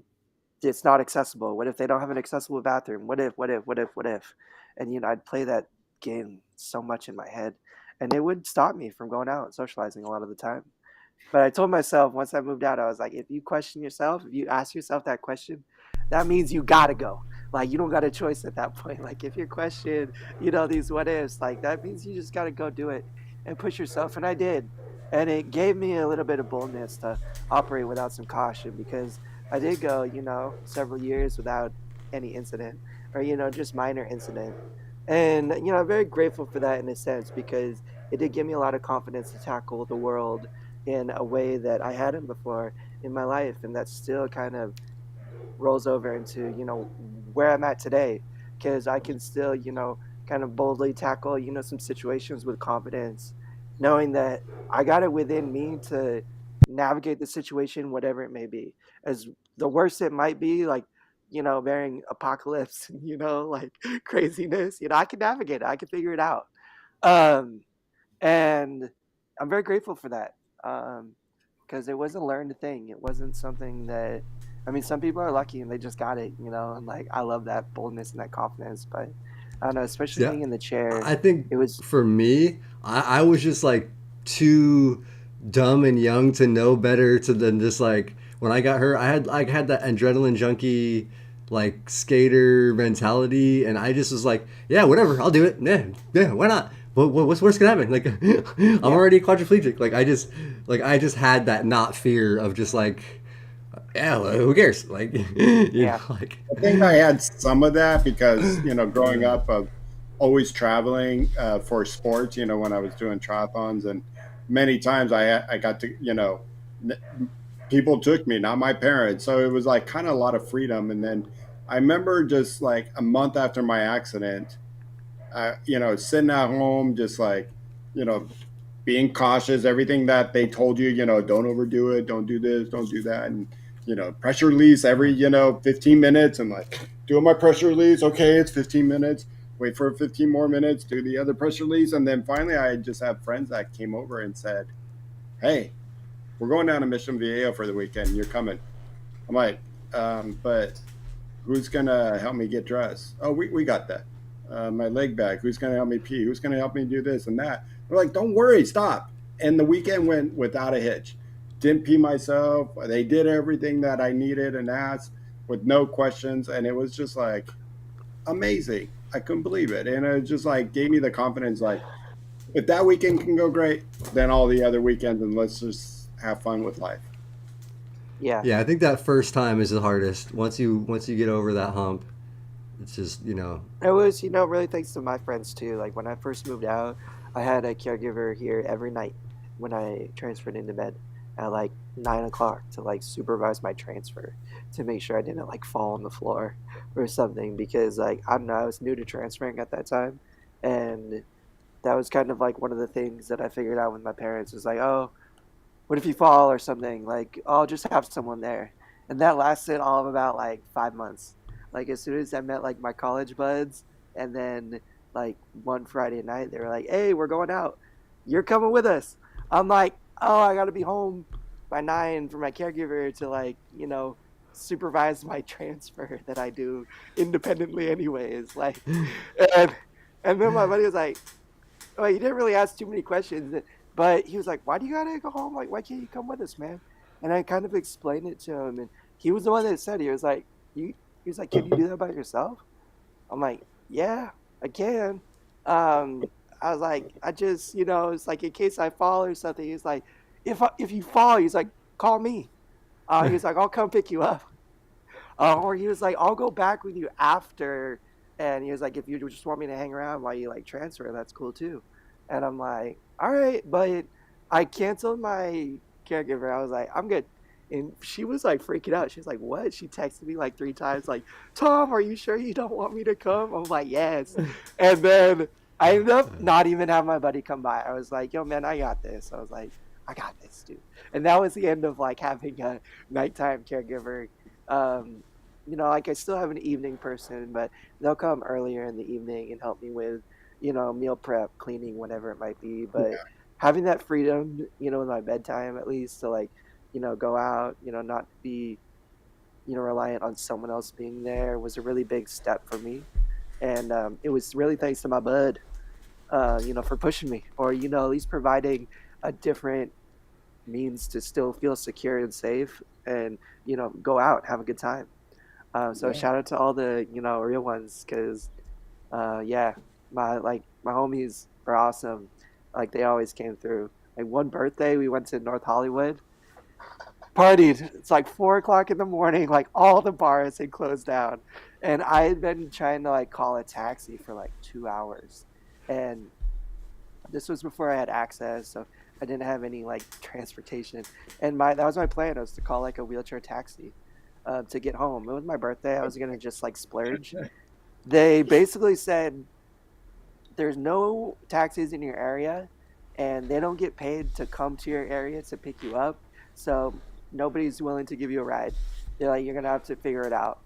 S3: it's not accessible? What if they don't have an accessible bathroom? What if? And I'd play that game so much in my head, and it would stop me from going out and socializing a lot of the time. But I told myself once I moved out, I was like, if you question yourself, if you ask yourself that question, that means you gotta go. Like you don't got a choice at that point. Like if you question, these what ifs, like that means you just gotta go do it and push yourself. And I did. And it gave me a little bit of boldness to operate without some caution because I did go, several years without any incident or, just minor incident. And, I'm very grateful for that in a sense because it did give me a lot of confidence to tackle the world in a way that I hadn't before in my life. And that still kind of rolls over into, where I'm at today because I can still, kind of boldly tackle, some situations with confidence, knowing that I got it within me to navigate the situation, whatever it may be. As the worst it might be, like, bearing apocalypse, like craziness, I can navigate it. I can figure it out. Um, and I'm very grateful for that. Because it was a learned thing. It wasn't something that, I mean, some people are lucky and they just got it, and like I love that boldness and that confidence. But I don't know, especially
S2: Yeah,
S3: being in the chair,
S2: I think
S3: it was,
S2: for me, I was just like too dumb and young to know better to then just like when I got hurt, I had that adrenaline junkie like skater mentality, and I just was like, yeah, whatever, I'll do it. Yeah, yeah, why not? What's worse can happen? Like, I'm
S3: yeah,
S2: already quadriplegic. Like, I just had that not fear of just like yeah, who cares? Like,
S3: Yeah.
S2: like,
S1: I think I had some of that because, growing up of always traveling for sports, when I was doing triathlons, and many times I got to, people took me, not my parents. So it was like kind of a lot of freedom. And then I remember just like a month after my accident, sitting at home, just like, you know, being cautious, everything that they told you, don't overdo it, don't do this, don't do that. And, pressure release every, 15 minutes, and like doing my pressure release. Okay, it's 15 minutes. Wait for 15 more minutes, do the other pressure release. And then finally, I just have friends that came over and said, hey, we're going down to Mission Viejo for the weekend. You're coming. I'm like, but who's gonna help me get dressed? Oh, we got that. My leg bag. Who's gonna help me pee? Who's gonna help me do this and that? They're like, don't worry, stop. And the weekend went without a hitch. Didn't pee myself. They did everything that I needed and asked with no questions, and it was just like amazing. I couldn't believe it, and it just like gave me the confidence. Like, if that weekend can go great, then all the other weekends, and let's just have fun with life.
S3: Yeah.
S2: yeah, I think that first time is the hardest. Once you get over that hump, it's just
S3: It was, really thanks to my friends too. Like when I first moved out, I had a caregiver here every night when I transferred into bed at like 9 o'clock to like supervise my transfer to make sure I didn't like fall on the floor or something because like I don't know, I was new to transferring at that time, and that was kind of like one of the things that I figured out with my parents was like, oh, what if you fall or something? Like, I'll just have someone there. And that lasted all of about like 5 months. Like, as soon as I met like my college buds, and then like one Friday night, they were like, hey, we're going out. You're coming with us. I'm like, oh, I got to be home by 9 for my caregiver to like, supervise my transfer that I do independently, anyways. Like, and, and then my buddy was like, well, he didn't really ask too many questions, but he was like, "Why do you gotta go home? Like, why can't you come with us, man?" And I kind of explained it to him, and he was the one that said he was like, "You," he was like, "Can you do that by yourself?" I'm like, "Yeah, I can." I was like, "I just, it's like in case I fall or something." He's like, "If you fall," he's like, "Call me." He was like, "I'll come pick you up." Or he was like, "I'll go back with you after." And he was like, "If you just want me to hang around while you like transfer, that's cool too." And I'm like, "All right," but I canceled my caregiver. I was like, "I'm good." And she was like freaking out. She's like, "What?" She texted me like 3 times, like, "Tom, are you sure you don't want me to come?" I'm like, "Yes." And then I ended up not even having my buddy come by. I was like, "Yo, man, I got this." I was like, "I got this, dude." And that was the end of like having a nighttime caregiver. Um, like I still have an evening person, but they'll come earlier in the evening and help me with, meal prep, cleaning, whatever it might be. But having that freedom, in my bedtime at least to like, go out, not be, reliant on someone else being there was a really big step for me. And it was really thanks to my bud, for pushing me or, at least providing a different means to still feel secure and safe and, go out and have a good time. So
S1: Yeah.
S3: shout out to all the real ones because yeah, my homies are awesome. Like they always came through. Like one birthday, we went to North Hollywood, partied. It's like 4 o'clock in the morning. Like all the bars had closed down, and I had been trying to like call a taxi for like 2 hours, and this was before I had access, so I didn't have any like transportation. And my that was my plan was to call like a wheelchair taxi to get home. It was my birthday. I was gonna just like splurge. They basically said there's no taxis in your area and they don't get paid to come to your area to pick you up. So nobody's willing to give you a ride. They're like, you're going to have to figure it out.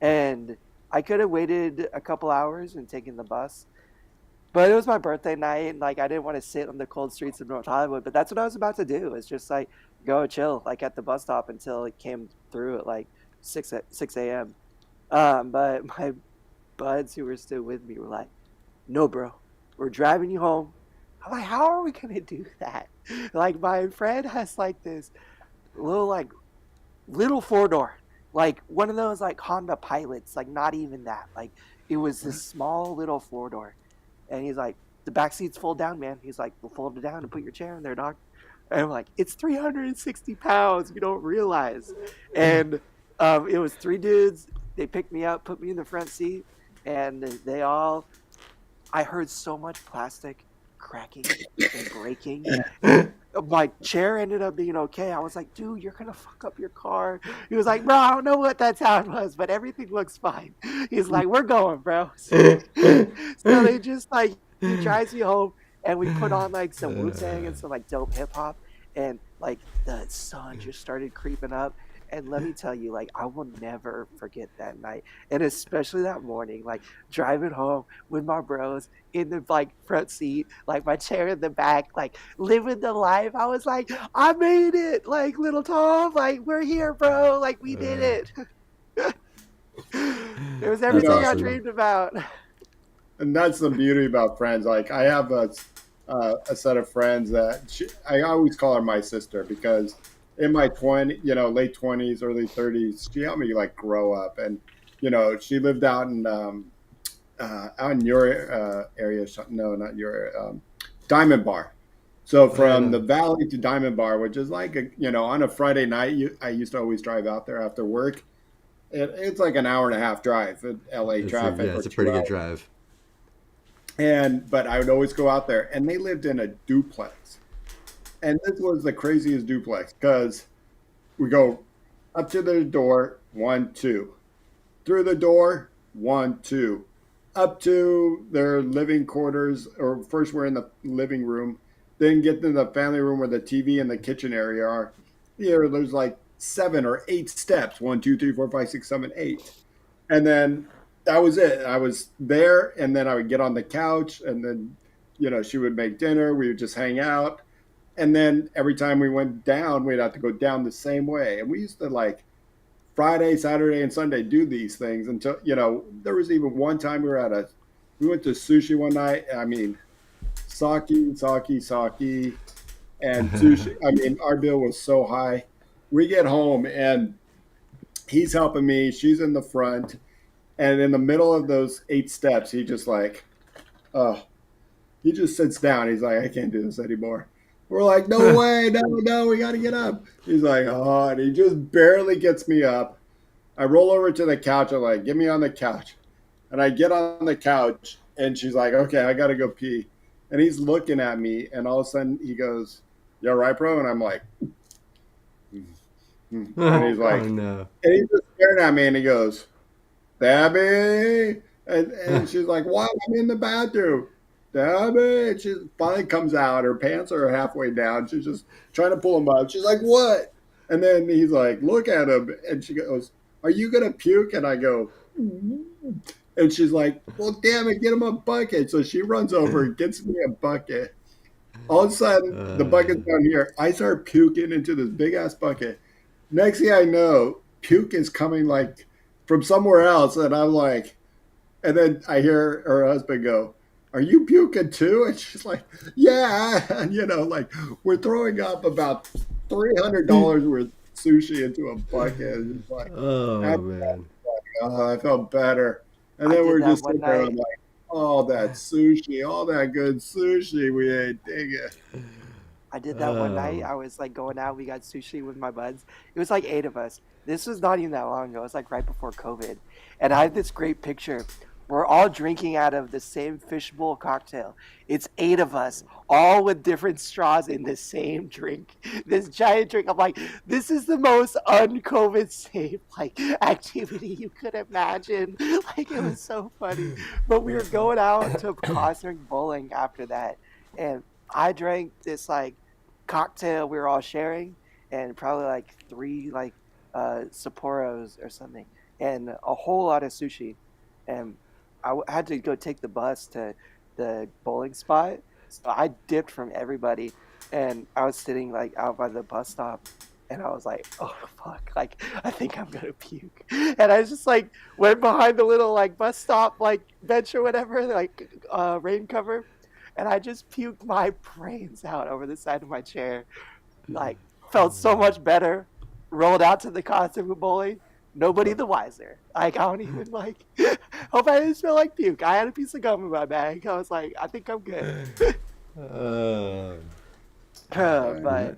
S3: And I could have waited a couple hours and taken the bus, but it was my birthday night. And like, I didn't want to sit on the cold streets of North Hollywood, but that's what I was about to do. It's just like go chill, like at the bus stop until it came through at like 6 a.m. But my buds who were still with me were like, no, bro, we're driving you home. I'm like, how are we gonna do that? Like, my friend has like this little, like, little 4 door, like one of those like Honda Pilots, like not even that. Like, it was this small little 4 door, and he's like, the back seats fold down, man. He's like, we'll fold it down and put your chair in there, dog. And I'm like, it's 360 pounds. You don't realize. And it was three dudes. They picked me up, put me in the front seat, and they all, I heard so much plastic cracking and breaking. My chair ended up being okay. I was like, dude, you're gonna fuck up your car. He was like, bro, I don't know what that sound was, but everything looks fine. He's like, we're going, bro. So they just like, he drives me home, and we put on like some Wu Tang and some like dope hip hop, and like the sun just started creeping up. And let me tell you, like, I will never forget that night, and especially that morning, like driving home with my bros in the like front seat, like my chair in the back, like living the life. I was like, I made it, like little Tom, like we're here, bro, like we did it. It was
S1: You
S2: That's
S3: everything
S1: know,
S3: I
S2: awesome.
S3: dreamed about.
S1: and that's the beauty about friends. Like I have a set of friends that I always call her my sister because in my late 20s, early 30s, she helped me like grow up, and she lived out in your area. No, not your Diamond Bar. So
S2: Oh yeah,
S1: from
S2: no.
S1: the Valley to Diamond Bar, which is like on a Friday night, I used to always drive out there after work. It's like an hour and a half drive in LA
S2: It's a
S1: traffic
S2: yeah,
S1: or
S2: it's a pretty good
S1: 2 hours.
S2: drive.
S1: And but I would always go out there, and they lived in a duplex, and this was the craziest duplex because we go up to the door, one, two, through the door, one, two, up to their living quarters, or first we're in the living room, then get to the family room where the TV and the kitchen area are. There's like 7 or 8 steps, one, two, three, four, five, six, seven, eight, and then that was it. I was there, and then I would get on the couch, and then she would make dinner. We would just hang out, and then every time we went down, we'd have to go down the same way. And we used to like Friday, Saturday, and Sunday do these things until there was even one time we went to sushi one night. I mean, sake, and sushi. I mean, our bill was so high. We get home and he's helping me. She's in the front, and in the middle of those 8 steps, he just like, oh, he just sits down. He's like, I can't do this anymore. We're like, no way, no, we got to get up. He's like, oh, and he just barely gets me up. I roll over to the couch. I'm like, get me on the couch. And I get on the couch, and she's like, okay, I got to go pee. And he's looking at me, and all of a sudden he goes, you all right, bro? And I'm like, and
S3: Oh
S1: he's
S2: Oh
S3: god.
S1: like,
S2: no.
S1: and he's just staring at me, and he goes, Debbie. And she's like, what? I'm in the bathroom. Debbie. And she finally comes out. Her pants are halfway down. She's just trying to pull them up. She's like, what? And then he's like, look at him. And she goes, are you going to puke? And I go, and she's like, well, damn it, get him a bucket. So she runs over and gets me a bucket. All of a sudden, the
S2: Uh,
S1: bucket's down here. I start puking into this big ass bucket. Next thing I know, puke is coming like from somewhere else. And I'm like, and then I hear her husband go, are you puking too? And she's like, yeah. And, like we're throwing up about $300 worth of sushi into a bucket. And it's like,
S2: oh man.
S1: I felt better. And
S3: I
S1: then
S3: did
S1: we're
S3: that
S1: just
S3: one
S1: sitting there.
S3: night.
S1: I'm like, all that sushi, all that good sushi we ate. Dang it.
S3: I did that one night.
S2: Um,
S3: I was like going out. We got sushi with my buds. It was like eight of us. This was not even that long ago. It was like right before COVID. And I have this great picture. We're all drinking out of the same fishbowl cocktail. It's eight of us, all with different straws in the same drink. This giant drink. I'm like, this is the most un-COVID safe like activity you could imagine. Like it was so funny. But we were going out to cosmic bowling after that, and I drank this like cocktail we were all sharing, and probably like three like Sapporos or something, and a whole lot of sushi. And had to go take the bus to the bowling spot, so I dipped from everybody, and I was sitting like out by the bus stop. And I was like, "Oh fuck! Like, I think I'm gonna puke." And I just like went behind the little like bus stop like bench or whatever, like rain cover, and I just puked my brains out over the side of my chair. Like, felt so much better. Rolled out to the concert with bowling. Nobody the wiser. Like, I don't even like. Hope I didn't smell like puke. I had a piece of gum in my bag. I was like, I think I'm good.
S2: uh,
S3: but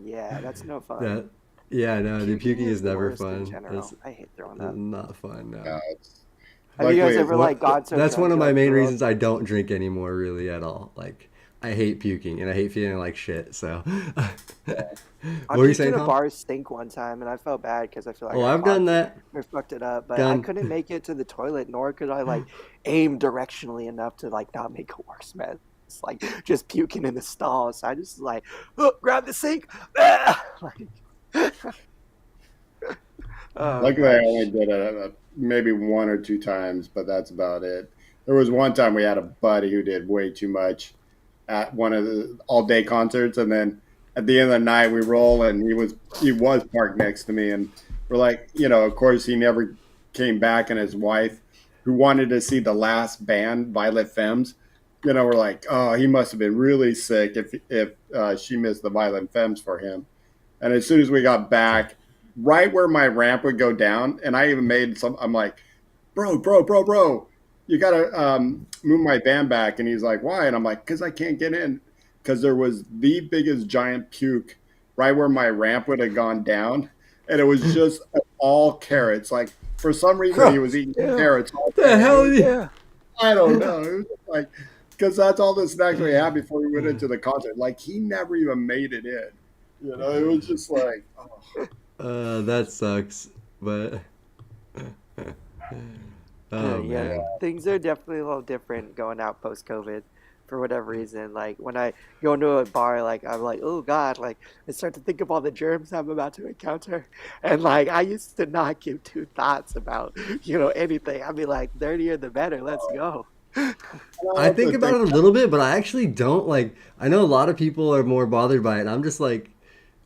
S3: yeah, that's no fun.
S2: that yeah, no, the
S3: Puking
S2: puking
S3: is
S2: is
S3: the
S2: never
S3: worst in
S2: fun.
S3: general. I hate throwing
S2: That's
S3: up.
S2: not fun.
S1: Yeah,
S2: No.
S1: it's
S3: Have you
S1: luckily
S3: guys
S1: it's
S3: ever like gone so
S2: That's one
S3: drunk
S2: of
S3: you
S2: my
S3: like
S2: main
S3: threw up?
S2: reasons I don't drink anymore, really at all. Like, I hate puking and I hate feeling like shit. So,
S3: I
S2: what were you
S3: puked
S2: saying,
S3: in a
S2: Tom?
S3: bar stink one time, and I felt bad because I feel like
S2: Oh,
S3: I
S2: I've done
S3: clogged
S2: that.
S3: or fucked it up. But I
S2: Done.
S3: couldn't make it to the toilet, nor could I like aim directionally enough to like not make a worse mess. Like just puking in the stall. So I just like, oh, grab the sink. Ah! Like, oh
S1: luckily I only
S3: gosh.
S1: did it maybe one or two times, but that's about it. There was one time we had a buddy who did way too much at one of the all day concerts, and then at the end of the night we roll, and he was parked next to me, and we're like, of course he never came back, and his wife, who wanted to see the last band, Violet Femmes, we're like, oh, he must have been really sick if she missed the Violent Femmes for him. And as soon as we got back, right where my ramp would go down, and I even made some. I'm like, bro, you gotta move my van back. And he's like, why? And I'm like, because I can't get in. Because there was the biggest giant puke right where my ramp would have gone down, and it was just all carrots. Like for some reason, he
S2: Huh,
S1: was eating
S3: Ew.
S1: carrots all
S2: the
S1: day, and it
S2: hell?
S1: was
S3: Yeah.
S1: I don't know. It was just like because that's all the snacks we had before we went into the concert. Like he never even made it in. It was just like, oh,
S2: That sucks. But oh
S3: Yeah,
S2: man,
S3: things are definitely a little different going out post COVID for whatever reason. Like when I go into a bar, like I'm like, oh God, like I start to think of all the germs I'm about to encounter. And like I used to not give two thoughts about, anything. I'd be like, dirtier the better, let's go.
S1: and I
S2: I think
S1: also
S2: about
S1: think
S2: it a little bit, but I actually don't like. I know a lot of people are more bothered by it. And I'm just like,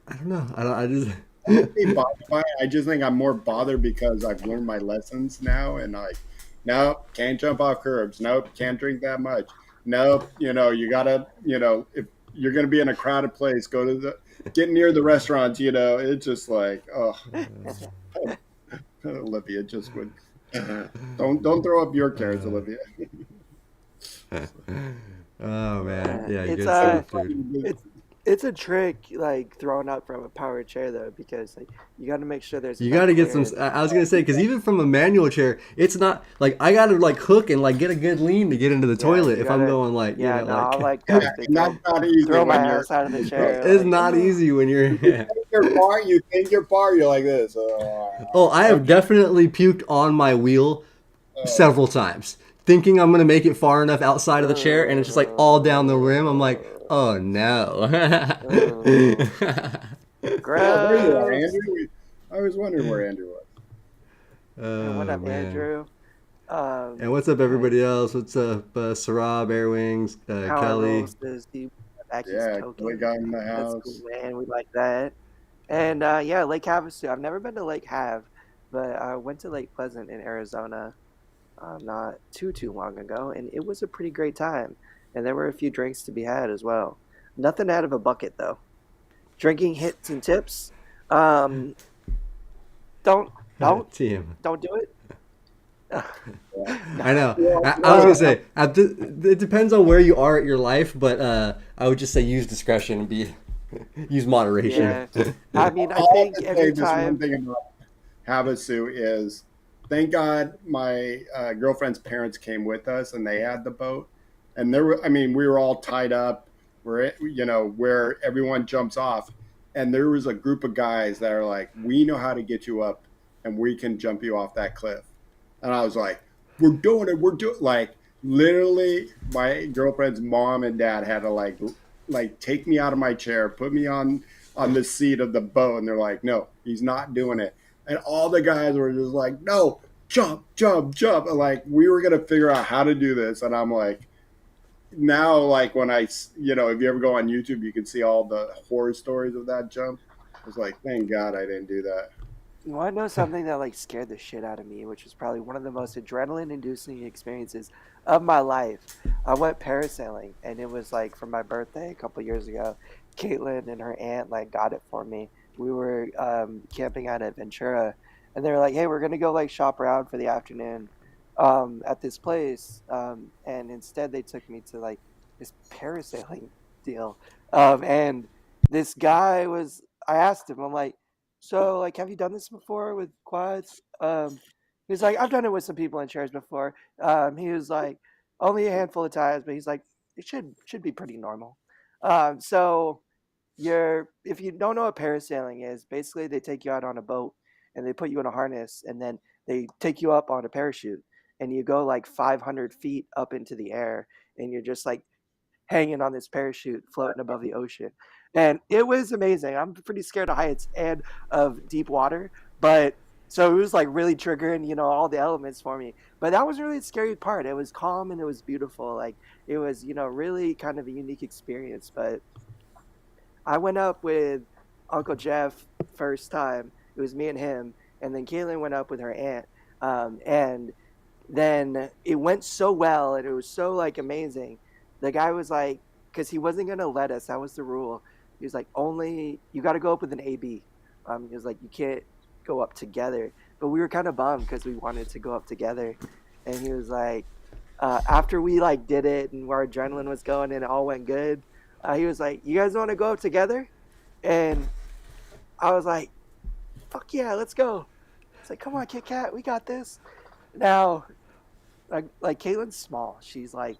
S2: I don't know. I don't. I just.
S1: I wouldn't be bothered by it. I just think I'm more bothered because I've learned my lessons now, and like, nope, can't jump off curbs. Nope, can't drink that much. Nope, you gotta, if you're gonna be in a crowded place, get near the restaurants. It's just like, oh, Olivia just would. Don't throw up your carrots,
S2: Uh,
S1: Olivia.
S2: oh man, yeah,
S3: It's
S2: good
S1: Every
S2: stuff,
S1: time
S2: dude.
S1: you do-
S3: it's a trick like throwing up from a power chair though because like you got to make sure there's
S2: You got
S3: enough
S2: to get some.
S3: clearance.
S2: I was gonna say because even from a manual chair, it's not like I got to like hook and like get a good lean to get into the
S3: Yeah,
S2: toilet
S3: you
S2: if I'm
S3: gotta.
S2: going like
S3: Yeah, no,
S2: like.
S3: I'll like
S1: Yeah,
S3: practically
S1: and that's
S3: throw
S1: not easy
S3: throw my
S1: when you're.
S3: ass out of the chair.
S2: It's
S3: Like,
S2: not
S3: oh,
S2: easy when you're.
S1: You think you're like this.
S2: Oh, I have
S1: Okay.
S2: definitely puked on my wheel
S1: Uh,
S2: several times, thinking I'm gonna make it far enough outside of the chair, and it's just like all down the rim. I'm like,
S3: uh,
S2: oh no.
S1: oh, there you are,
S3: gross.
S1: Andrew. I was wondering where Andrew was.
S3: What
S2: Oh
S3: up,
S2: man.
S3: Andrew?
S2: And what's up, everybody else? What's up, Sarab, Airwings,
S3: Power
S2: Kelly?
S3: Rolls says he back his
S1: Yeah, Kelly
S3: token.
S1: got in the
S3: That's cool,
S1: house.
S3: man. We like that. And yeah, Lake Havasu. I've never been to Lake Have, but I went to Lake Pleasant in Arizona not too long ago, and it was a pretty great time. And there were a few drinks to be had as well. Nothing out of a bucket though. Drinking hits and tips. Um, don't don't
S2: TM.
S3: don't do it.
S1: Yeah.
S3: No.
S2: I know.
S1: Well,
S2: I was
S1: well,
S2: gonna say it depends on where you are at your life, but I would just say use discretion and be use moderation.
S3: Yeah. I mean, I
S1: I'll
S3: think
S1: just say
S3: every
S1: just one
S3: time.
S1: thing about Havasu is, thank God my girlfriend's parents came with us and they had the boat, and we were all tied up, where everyone jumps off, and there was a group of guys that are like, we know how to get you up, and we can jump you off that cliff, and I was like, we're doing like literally my girlfriend's mom and dad had to like take me out of my chair, put me on the seat of the boat, and they're like, no, he's not doing it. And all the guys were just like, no, jump, jump, jump. And like we were gonna figure out how to do this, and I'm like, now like when if you ever go on YouTube, you can see all the horror stories of that jump. I was like, thank God I didn't do that.
S3: You want to know something that like scared the shit out of me, which was probably one of the most adrenaline-inducing experiences of my life. I went parasailing, and it was like for my birthday a couple years ago. Caitlin and her aunt like got it for me. We were camping out at Ventura, and they were like, "Hey, we're gonna go like shop around for the afternoon at this place." And instead, they took me to like this parasailing deal. And this guy was, I asked him, I'm like, so like, have you done this before with quads? He was like, I've done it with some people in chairs before. He was like, only a handful of times, but he's like, it should be pretty normal. So you're, if you don't know what parasailing is, basically they take you out on a boat and they put you in a harness and then they take you up on a parachute and you go like 500 feet up into the air and you're just like hanging on this parachute floating above the ocean. And it was amazing. I'm pretty scared of heights and of deep water, but so it was like really triggering, all the elements for me. But that was really the scary part. It was calm and it was beautiful. Like it was, really kind of a unique experience. But I went up with Uncle Jeff first time. It was me and him, and then Caitlin went up with her aunt. And then it went so well, and it was so like amazing. The guy was like, because he wasn't gonna let us. That was the rule. He was like, only you got to go up with an AB. He was like, you can't go up together. But we were kind of bummed because we wanted to go up together. And he was like, after we like did it and our adrenaline was going and it all went good, he was like, "You guys want to go up together?" And I was like, "Fuck yeah, let's go!" It's like, "Come on, Kit Kat, we got this." Now, like Caitlin's small. She's like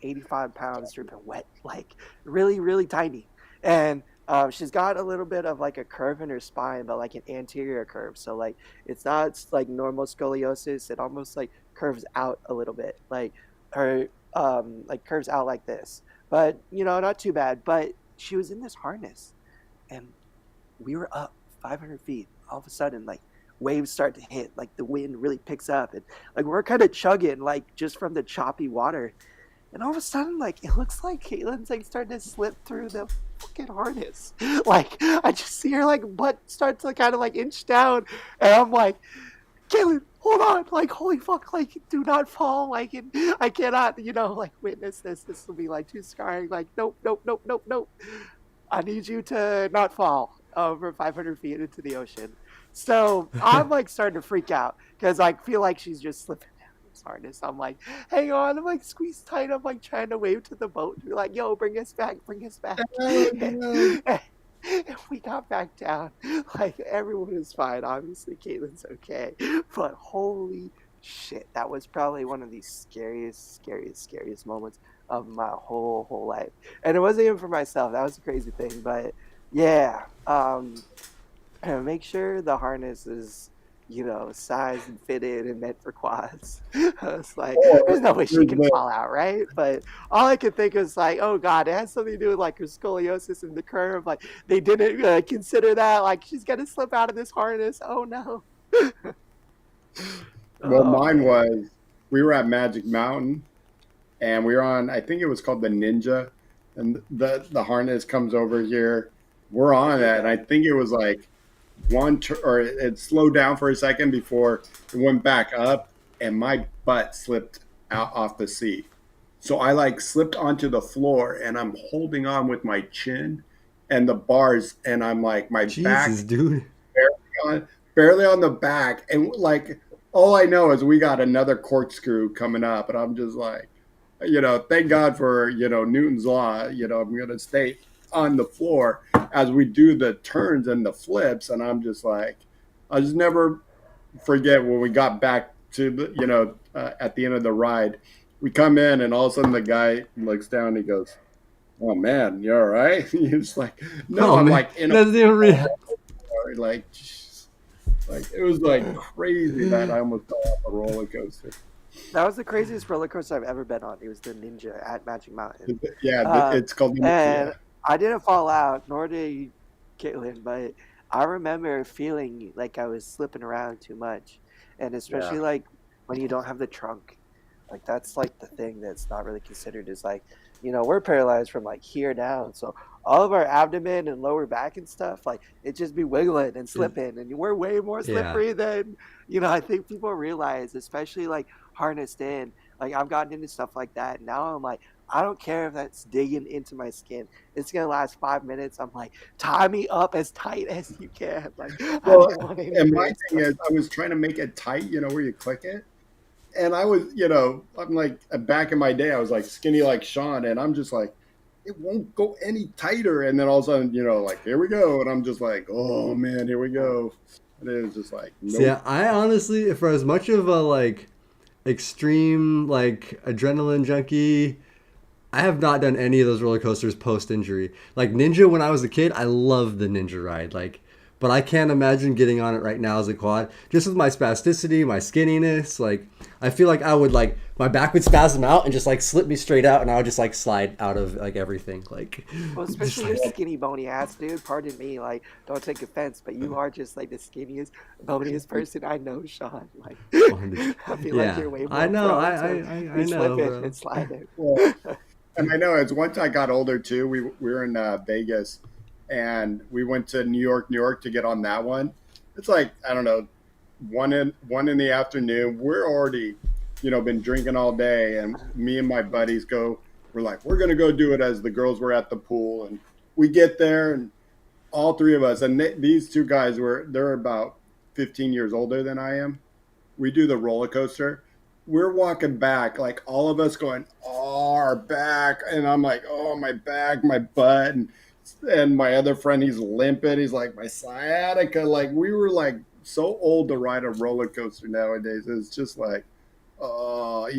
S3: 85 pounds, dripping wet, like really, really tiny. And she's got a little bit of like a curve in her spine, but like an anterior curve. So like it's not like normal scoliosis. It almost like curves out a little bit, like her like curves out like this. But not too bad. But she was in this harness, and we were up 500 feet. All of a sudden, like waves start to hit, like the wind really picks up, and like we're kind of chugging, like just from the choppy water. And all of a sudden, like it looks like Caitlin's like starting to slip through the fucking harness. Like I just see her like butt start to kind of like inch down, and I'm like, Caitlin, hold on, like holy fuck, like do not fall, like I cannot, like witness this. This will be like too scarring. Like nope, nope, nope, nope, nope. I need you to not fall over 500 feet into the ocean. So I'm like starting to freak out because I feel like she's just slipping down this harness. I'm like, hang on. I'm like squeezed tight. I'm like trying to wave to the boat. Be like, yo, bring us back, bring us back.
S1: Oh, no.
S3: And we got back down. Like everyone is fine. Obviously, Caitlin's okay. But holy shit, that was probably one of the scariest moments of my whole life. And it wasn't even for myself. That was a crazy thing. But yeah, make sure the harness is, sized and fitted and meant for quads. I was like,
S1: Or
S3: there's no way she
S1: here's
S3: can
S1: the
S3: fall out, right? But all I could think was like, oh God, it has something to do with like her scoliosis and the curve. Like they didn't consider that. Like she's gonna slip out of this harness. Oh no.
S1: well,
S3: Oh
S1: mine
S3: man.
S1: was we were at Magic Mountain and we were on. I think it was called the Ninja, and the harness comes over here. We're on that, and
S3: Yeah.
S1: I think it was like or it slowed down for a second before it went back up, and my butt slipped out off the seat. So I like slipped onto the floor, and I'm holding on with my chin and the bars, and I'm like my
S2: Jesus,
S1: back
S2: dude.
S1: barely on the back, and like all I know is we got another corkscrew coming up, and I'm just like, thank God for Newton's law. I'm gonna stay on the floor as we do the turns and the flips, and I'm just like, I just never forget when we got back to the at the end of the ride. We come in, and all of a sudden the guy looks down. And he goes, "Oh man, you all right?" He's like, "No,
S2: Oh
S1: I'm
S2: man,
S1: like in
S2: he
S1: a
S2: doesn't even
S1: like." Like it was like crazy that I almost fell off a roller coaster.
S3: That was the craziest roller coaster I've ever been on. It was the Ninja at Magic Mountain.
S1: Yeah,
S3: Um,
S1: it's called
S3: and
S1: yeah.
S3: I didn't fall out, nor did Caitlin, but I remember feeling like I was slipping around too much. And
S1: Yeah.
S3: especially like when you don't have the trunk. Like that's like the thing that's not really considered is like, we're paralyzed from like here down. So all of our abdomen and lower back and stuff, like it just be wiggling and
S2: it,
S3: slipping. And we're way more
S2: yeah.
S3: slippery than, I think people realize, especially like harnessed in. Like I've gotten into stuff like that. Now I'm like, I don't care if that's digging into my skin. It's gonna last 5 minutes. I'm like, tie me up as tight as you can. Like I
S1: Well,
S3: don't want any
S1: and my
S3: bits.
S1: thing is, I was trying to make it tight, where you click it, and I was, I'm like back in my day, I was like skinny like Shawn, and I'm just like, it won't go any tighter. And then all of a sudden, like, here we go. And I'm just like, oh man, here we go. And it was just like,
S2: So
S1: nope.
S2: yeah, I honestly, for as much of a like extreme like adrenaline junkie, I have not done any of those roller coasters post injury. Like Ninja when I was a kid, I loved the Ninja ride. Like, but I can't imagine getting on it right now as a quad. Just with my spasticity, my skinniness, like I feel like I would like my back would spasm out and just like slip me straight out, and I would just like slide out of like everything. Like,
S3: Well,
S2: just
S3: especially your
S2: like
S3: skinny bony ass, dude. Pardon me, like, don't take offense, but you are just like the skinniest, boniest person I know, Shawn. Like,
S2: 100.
S3: I feel like
S2: Yeah,
S3: you're way
S2: I
S3: more
S2: know.
S3: prone to
S2: I
S3: be
S2: know,
S3: slipping
S2: bro.
S3: and sliding.
S1: Well, and I know as once I got older too, we were in Vegas, and we went to New York to get on that one. It's like, I don't know, one in the afternoon. We're already, been drinking all day, and me and my buddies go. We're like, we're gonna go do it as the girls were at the pool, and we get there, and all three of us, and these two guys they're about 15 years older than I am. We do the roller coaster. We're walking back, like all of us going, oh, our back. And I'm like, oh, my back, my butt. And my other friend, he's limping. He's like, my sciatica. Like, we were like so old to ride a roller coaster nowadays. It's just like, oh,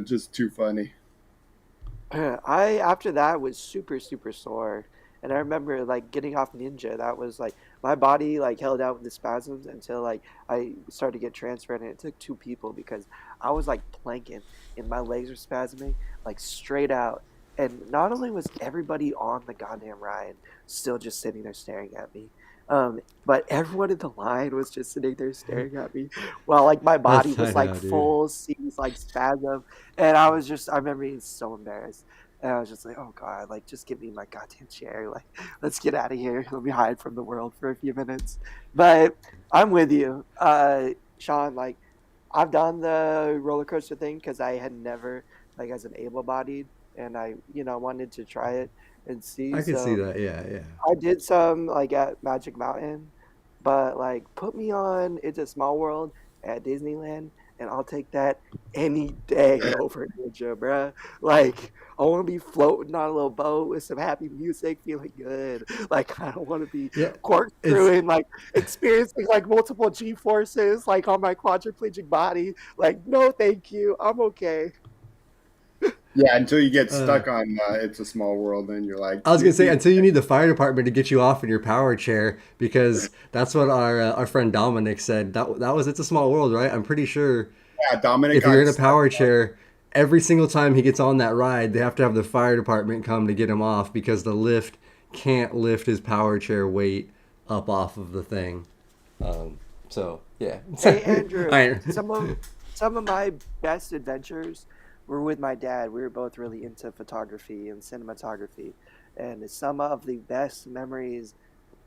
S1: just too funny.
S3: I after that was super sore, and I remember like getting off Ninja. That was like my body like held out with the spasms until like I started to get transferred, and it took two people because I was like planking and my legs were spasming like straight out. And not only was everybody on the goddamn ride still just sitting there staring at me, but everyone in the line was just sitting there staring at me while like my body
S2: That's I
S3: was like
S2: know, dude.
S3: full seize like spasm, and I remember being so embarrassed. And I was just like, oh God, like just give me my goddamn chair. Like, let's get out of here. Let me hide from the world for a few minutes. But I'm with you. Shawn, like I've done the roller coaster thing because I had never, like as an able bodied, and I, wanted to try it and see.
S2: I can see
S3: So
S2: that. Yeah, yeah.
S3: I did some like at Magic Mountain, but like put me on It's a Small World at Disneyland, and I'll take that any day over Ninja, bruh. Like I want to be floating on a little boat with some happy music, feeling good. Like I don't want to be
S2: Yeah, it's
S3: corkscrewing, like experiencing like multiple G forces, like on my quadriplegic body. Like no, thank you, I'm okay.
S1: Yeah, until you get
S2: uh
S1: stuck on It's a Small World, then you're like,
S2: I was gonna say until you need the fire department to get you off in your power chair because that's what our friend Dominic said. That was It's a Small World, right? I'm pretty sure
S1: yeah, Dominic
S2: if you're
S1: got
S2: in a
S1: stuck.
S2: power chair, every single time he gets on that ride, they have to have the fire department come to get him off because the lift can't lift his power chair weight up off of the thing. So yeah,
S3: Hey Andrew,
S2: I,
S3: some of my best adventures were with my dad. We were both really into photography and cinematography, and some of the best memories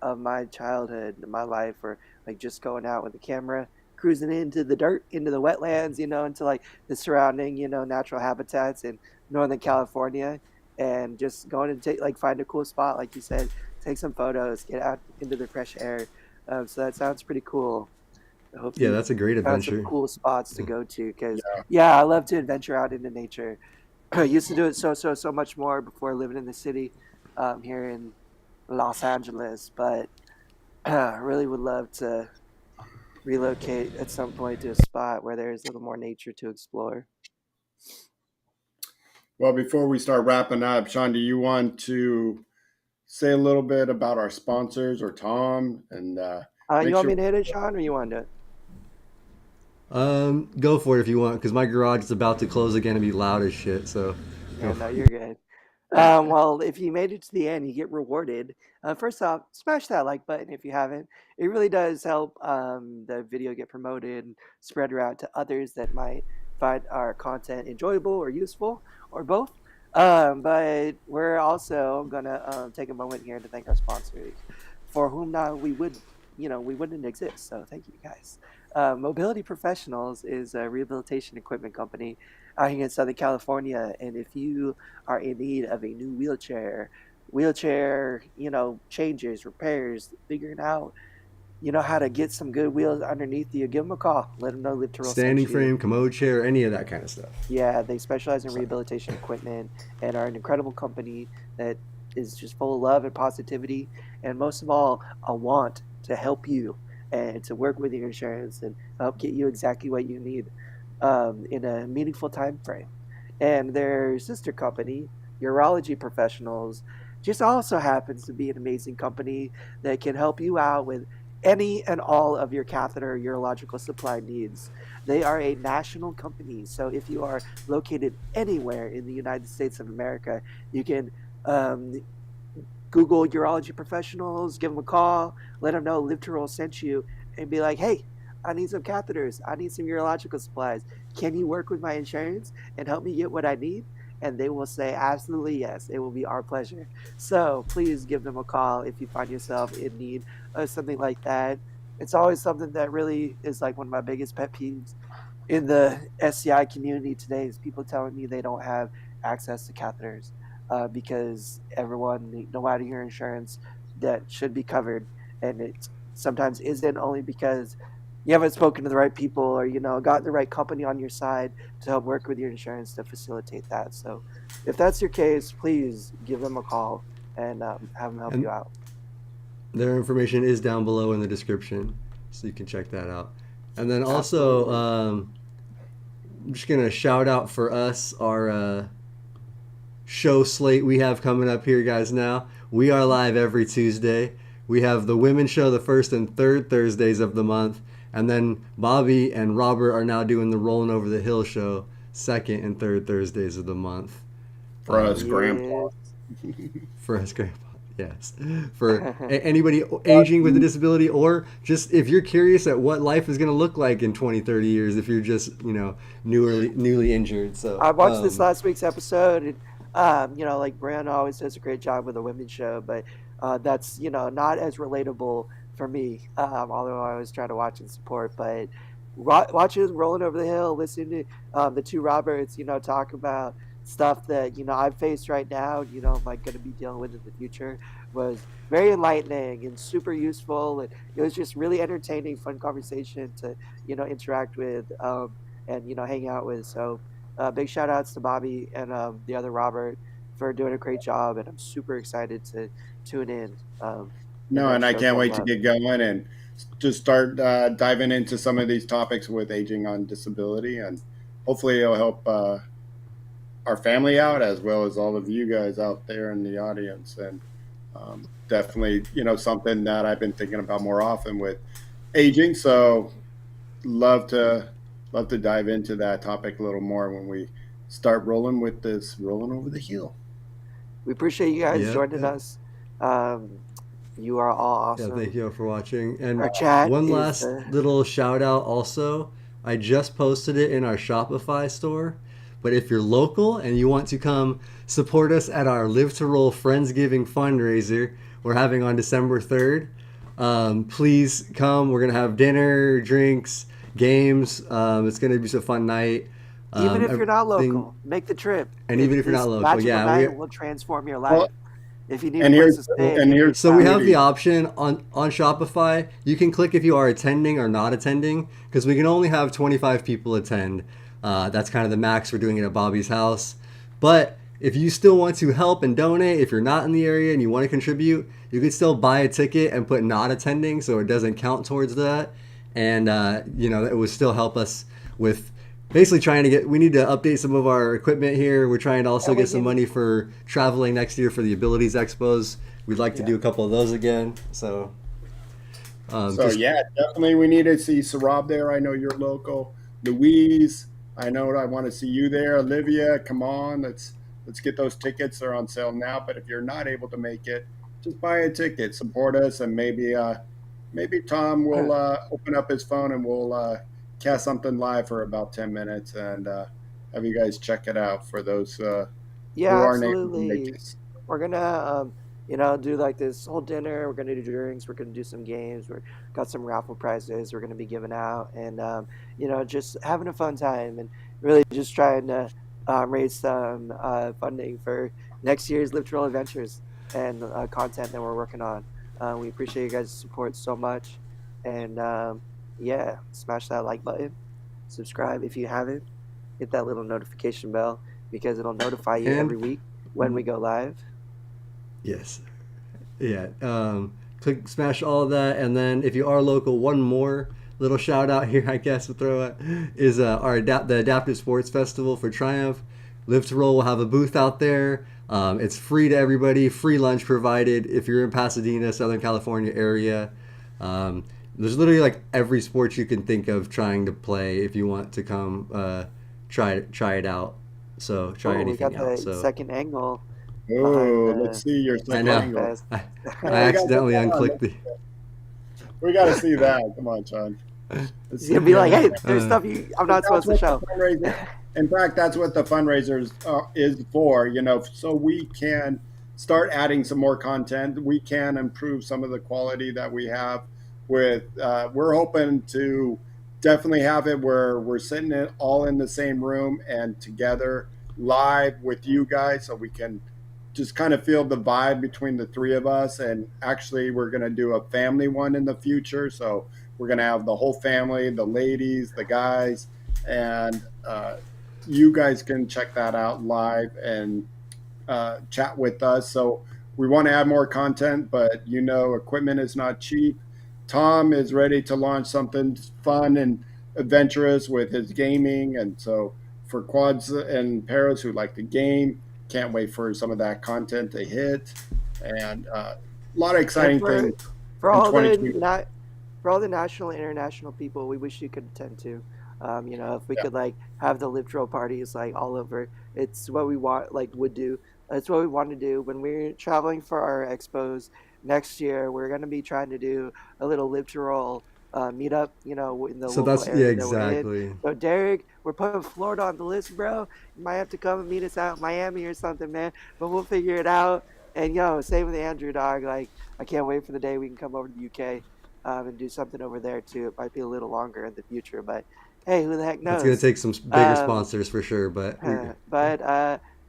S3: of my childhood, my life, were like just going out with the camera, cruising into the dirt, into the wetlands, into like the surrounding, natural habitats in Northern California, and just going and take like find a cool spot, like you said, take some photos, get out into the fresh air. So that sounds pretty cool. I hope
S2: yeah,
S3: you
S2: that's a great
S3: found some
S2: adventure.
S3: cool spots to go to because, yeah, I love to adventure out into nature. I used to do it so much more before living in the city here in Los Angeles, but I really would love to relocate at some point to a spot where there's a little more nature to explore.
S1: Well, before we start wrapping up, Shawn, do you want to say a little bit about our sponsors or Tom and
S3: You
S1: make
S3: want
S1: sure?
S3: me to hit it, Shawn, or you want to?
S2: Go for it if you want, because my garage is about to close again and be loud as shit. So,
S3: Yeah,
S2: go
S3: no,
S2: for
S3: you're good. Well, if you made it to the end, you get rewarded. First off, smash that like button if you haven't. It really does help the video get promoted and spread around to others that might find our content enjoyable or useful or both. But we're also gonna take a moment here to thank our sponsors, for whom now we wouldn't exist. So thank you guys. Mobility Professionals is a rehabilitation equipment company out here in Southern California, and if you are in need of a new wheelchair, changes, repairs, figuring out, how to get some good wheels underneath you, give them a call. Let them know Live to Roll
S2: standing
S3: sent you.
S2: frame, commode chair, any of that kind of stuff.
S3: Yeah, they specialize in
S2: So,
S3: rehabilitation equipment and are an incredible company that is just full of love and positivity, and most of all, a want to help you and to work with your insurance and help get you exactly what you need in a meaningful time frame. And their sister company, Urology Professionals, just also happens to be an amazing company that can help you out with any and all of your catheter urological supply needs. They are a national company, so if you are located anywhere in the United States of America, you can um, Google urology professionals, give them a call, let them know Live to Roll sent you, and be like, hey, I need some catheters. I need some urological supplies. Can you work with my insurance and help me get what I need? And they will say, absolutely yes. It will be our pleasure. So please give them a call if you find yourself in need of something like that. It's always something that really is like one of my biggest pet peeves in the SCI community today is people telling me they don't have access to catheters because everyone, no matter your insurance, that should be covered, and it sometimes isn't only because you haven't spoken to the right people or got the right company on your side to help work with your insurance to facilitate that. So, if that's your case, please give them a call and have them help you
S2: And
S3: out.
S2: their information is down below in the description, so you can check that out. And then also,
S3: Absolutely.
S2: I'm just gonna shout out for us our show slate we have coming up here, guys. Now we are live every Tuesday. We have the women's show the first and third Thursdays of the month, and then Bobby and Robert are now doing the Rolling Over the Hill show second and third Thursdays of the month.
S1: For us
S2: Um,
S1: grandpa.
S3: Yes.
S2: for us grandpa, yes, for anybody aging with a disability, or just if you're curious at what life is going to look like in 20, 30 years if you're just newly injured. So
S3: I watched this last week's episode, and like Brianna always does a great job with the women's show, but that's not as relatable for me. Although I always try to watch and support, but watching Rolling Over the Hill, listening to the two Roberts, talk about stuff that I've faced right now, am I going to be dealing with in the future, was very enlightening and super useful, and it was just really entertaining, fun conversation to interact with. And hang out with. So big shout outs to Bobby and the other Robert for doing a great job, and I'm super excited to tune in when
S1: No,
S3: that
S1: and I
S3: show
S1: can't
S3: comes
S1: wait to
S3: up.
S1: get going and just start diving into some of these topics with aging on disability, and hopefully it'll help our family out as well as all of you guys out there in the audience. And definitely, something that I've been thinking about more often with aging. So love to love to dive into that topic a little more when we start rolling with this rolling over the hill.
S3: We appreciate you guys
S2: yep,
S3: joining
S2: yep.
S3: us. Um, you are all
S2: Yeah, thank
S3: awesome.
S2: you all for watching. And
S3: Our chat
S2: one
S3: is
S2: last
S3: the
S2: little shout out also. I just posted it in our Shopify store. But if you're local and you want to come support us at our Live to Roll Friendsgiving Fundraiser we're having on December 3rd, please come. We're going to have dinner, drinks, games. It's going to be a fun night.
S3: even if you're not
S2: Everything,
S3: local, make the trip.
S2: and even if you're not
S3: This
S2: local,
S3: magical
S2: yeah, we
S3: night will transform your
S1: Well,
S3: life. If you need a
S1: and
S3: place
S1: here's
S3: to stay,
S1: and
S3: give me a
S1: here's
S2: So we
S3: shout.
S2: have the
S1: beauty.
S2: option on Shopify. You can click if you are attending or not attending because we can only have 25 people attend. That's kind of the max. We're doing it at Bobby's house. But if you still want to help and donate, if you're not in the area and you want to contribute, you can still buy a ticket and put not attending so it doesn't count towards that. And, it would still help us with basically trying to we need to update some of our equipment here. We're trying to also
S3: And we
S2: get some
S3: can,
S2: money for traveling next year for the Abilities Expos. We'd like to
S3: yeah.
S2: do a couple of those again. So
S1: So
S2: just
S1: yeah, definitely we need to see Sarab there. I know you're local. Louise, I know I want to see you there. Olivia, come on, let's get those tickets. They're on sale now. But if you're not able to make it, just buy a ticket, support us, and maybe Tom will open up his phone and we'll cast something live for about 10 minutes and have you guys check it out for those who
S3: Yeah,
S1: aren't able to make
S3: absolutely.
S1: it.
S3: We're gonna do like this whole dinner. We're gonna do drinks. We're gonna do some games. We're got some raffle prizes we're gonna be giving out, and just having a fun time and really just trying to raise some funding for next year's Literal Adventures and content that we're working on. We appreciate you guys' support so much, and yeah, smash that like button, subscribe if you haven't, hit that little notification bell because it'll notify you every
S2: and
S3: week when we go live.
S2: Yes. Yeah. Click, smash all of that, and then if you are local, one more little shout out here, I guess, to throw at is the Adaptive Sports Festival for Triumph. Live to Roll will have a booth out there. It's free to everybody, free lunch provided if you're in Pasadena, Southern California area. There's literally like every sport you can think of trying to play if you want to come try it out. So try
S3: Oh, we
S2: anything
S3: got
S2: out.
S3: the
S2: So
S3: second angle behind
S1: Oh, let's see your
S2: I
S1: second
S2: know
S1: angle.
S3: Podcast.
S2: I, I
S1: Oh, we got to get
S2: accidentally
S1: that on.
S2: unclicked the.
S1: We got to see that. Come on, Sean. Let's
S3: He's
S1: see
S3: gonna be
S1: your
S3: like, "Hey,
S1: second.
S3: there's stuff I'm not
S1: That's
S3: supposed to
S1: what the
S3: show."
S1: fundraiser. In fact, that's what the fundraisers is for. So we can start adding some more content. We can improve some of the quality that we have. We're hoping to definitely have it where we're sitting all in the same room and together live with you guys, so we can just kind of feel the vibe between the three of us. And actually, we're going to do a family one in the future. So we're going to have the whole family, the ladies, the guys, and you guys can check that out live and chat with us. So we want to add more content, but equipment is not cheap. Tom is ready to launch something fun and adventurous with his gaming. And so for quads and paras who like to game, can't wait for some of that content to hit. And a lot of
S3: And
S1: exciting things
S3: for
S1: in
S3: all the
S1: 2020.
S3: not for all the national and international people, we wish you could attend to. If we
S1: Yeah.
S3: could like have the live drill parties like all over, it's what we want like would do. It's what we want to do when we're traveling for our expos next year. We're gonna be trying to do a little live to roll meetup, in the
S2: So
S3: local
S2: that's yeah,
S3: area that we're in.
S2: exactly.
S3: So Derek, we're putting Florida on the list, bro. You might have to come and meet us out in Miami or something, man. But we'll figure it out. And same with Andrew, dog. Like I can't wait for the day we can come over to the UK and do something over there too. It might be a little longer in the future, but hey, who the heck
S2: It's gonna
S3: knows?
S2: take some bigger
S3: Um,
S2: sponsors for sure, but
S3: but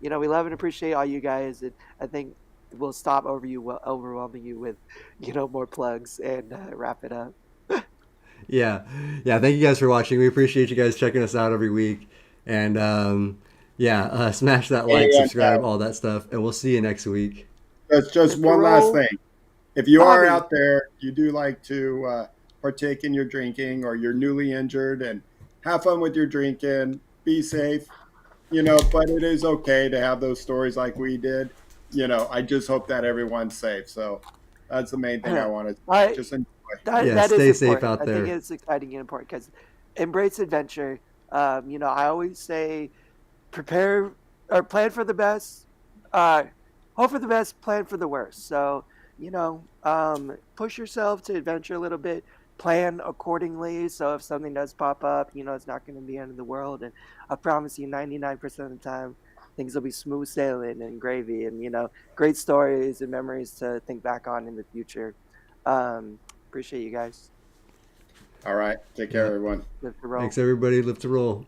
S3: we love and appreciate all you guys, and I think we'll stop overwhelming you with more plugs and wrap it up.
S2: yeah, yeah. Thank you guys for watching. We appreciate you guys checking us out every week, and yeah, smash that
S1: Hey,
S2: like,
S1: and
S2: subscribe, all that stuff, and we'll see you next week.
S1: that's just
S3: Mr.
S1: one last
S3: Roll,
S1: thing. If you are
S3: Bobby.
S1: out there, you do like to partake in your drinking, or you're newly injured, and have fun with your drinking, be safe, but it is okay to have those stories like we did. I just hope that everyone's safe. So that's the main thing I want to say.
S3: I
S1: Just enjoy.
S3: that
S2: Yeah,
S3: that is
S2: stay safe
S3: important.
S2: out
S3: I think
S2: there.
S3: it's exciting and important because embrace adventure. I always say prepare or plan for the best, uh, hope for the best, plan for the worst. So, push yourself to adventure a little bit, plan accordingly. So if something does pop up, it's not going to be the end of the world. And I promise you, 99% of the time, things will be smooth sailing and gravy and, great stories and memories to think back on in the future. Appreciate you guys.
S1: All right. Take care,
S2: Yeah.
S1: everyone.
S3: Live to roll.
S2: Thanks everybody. Live to roll.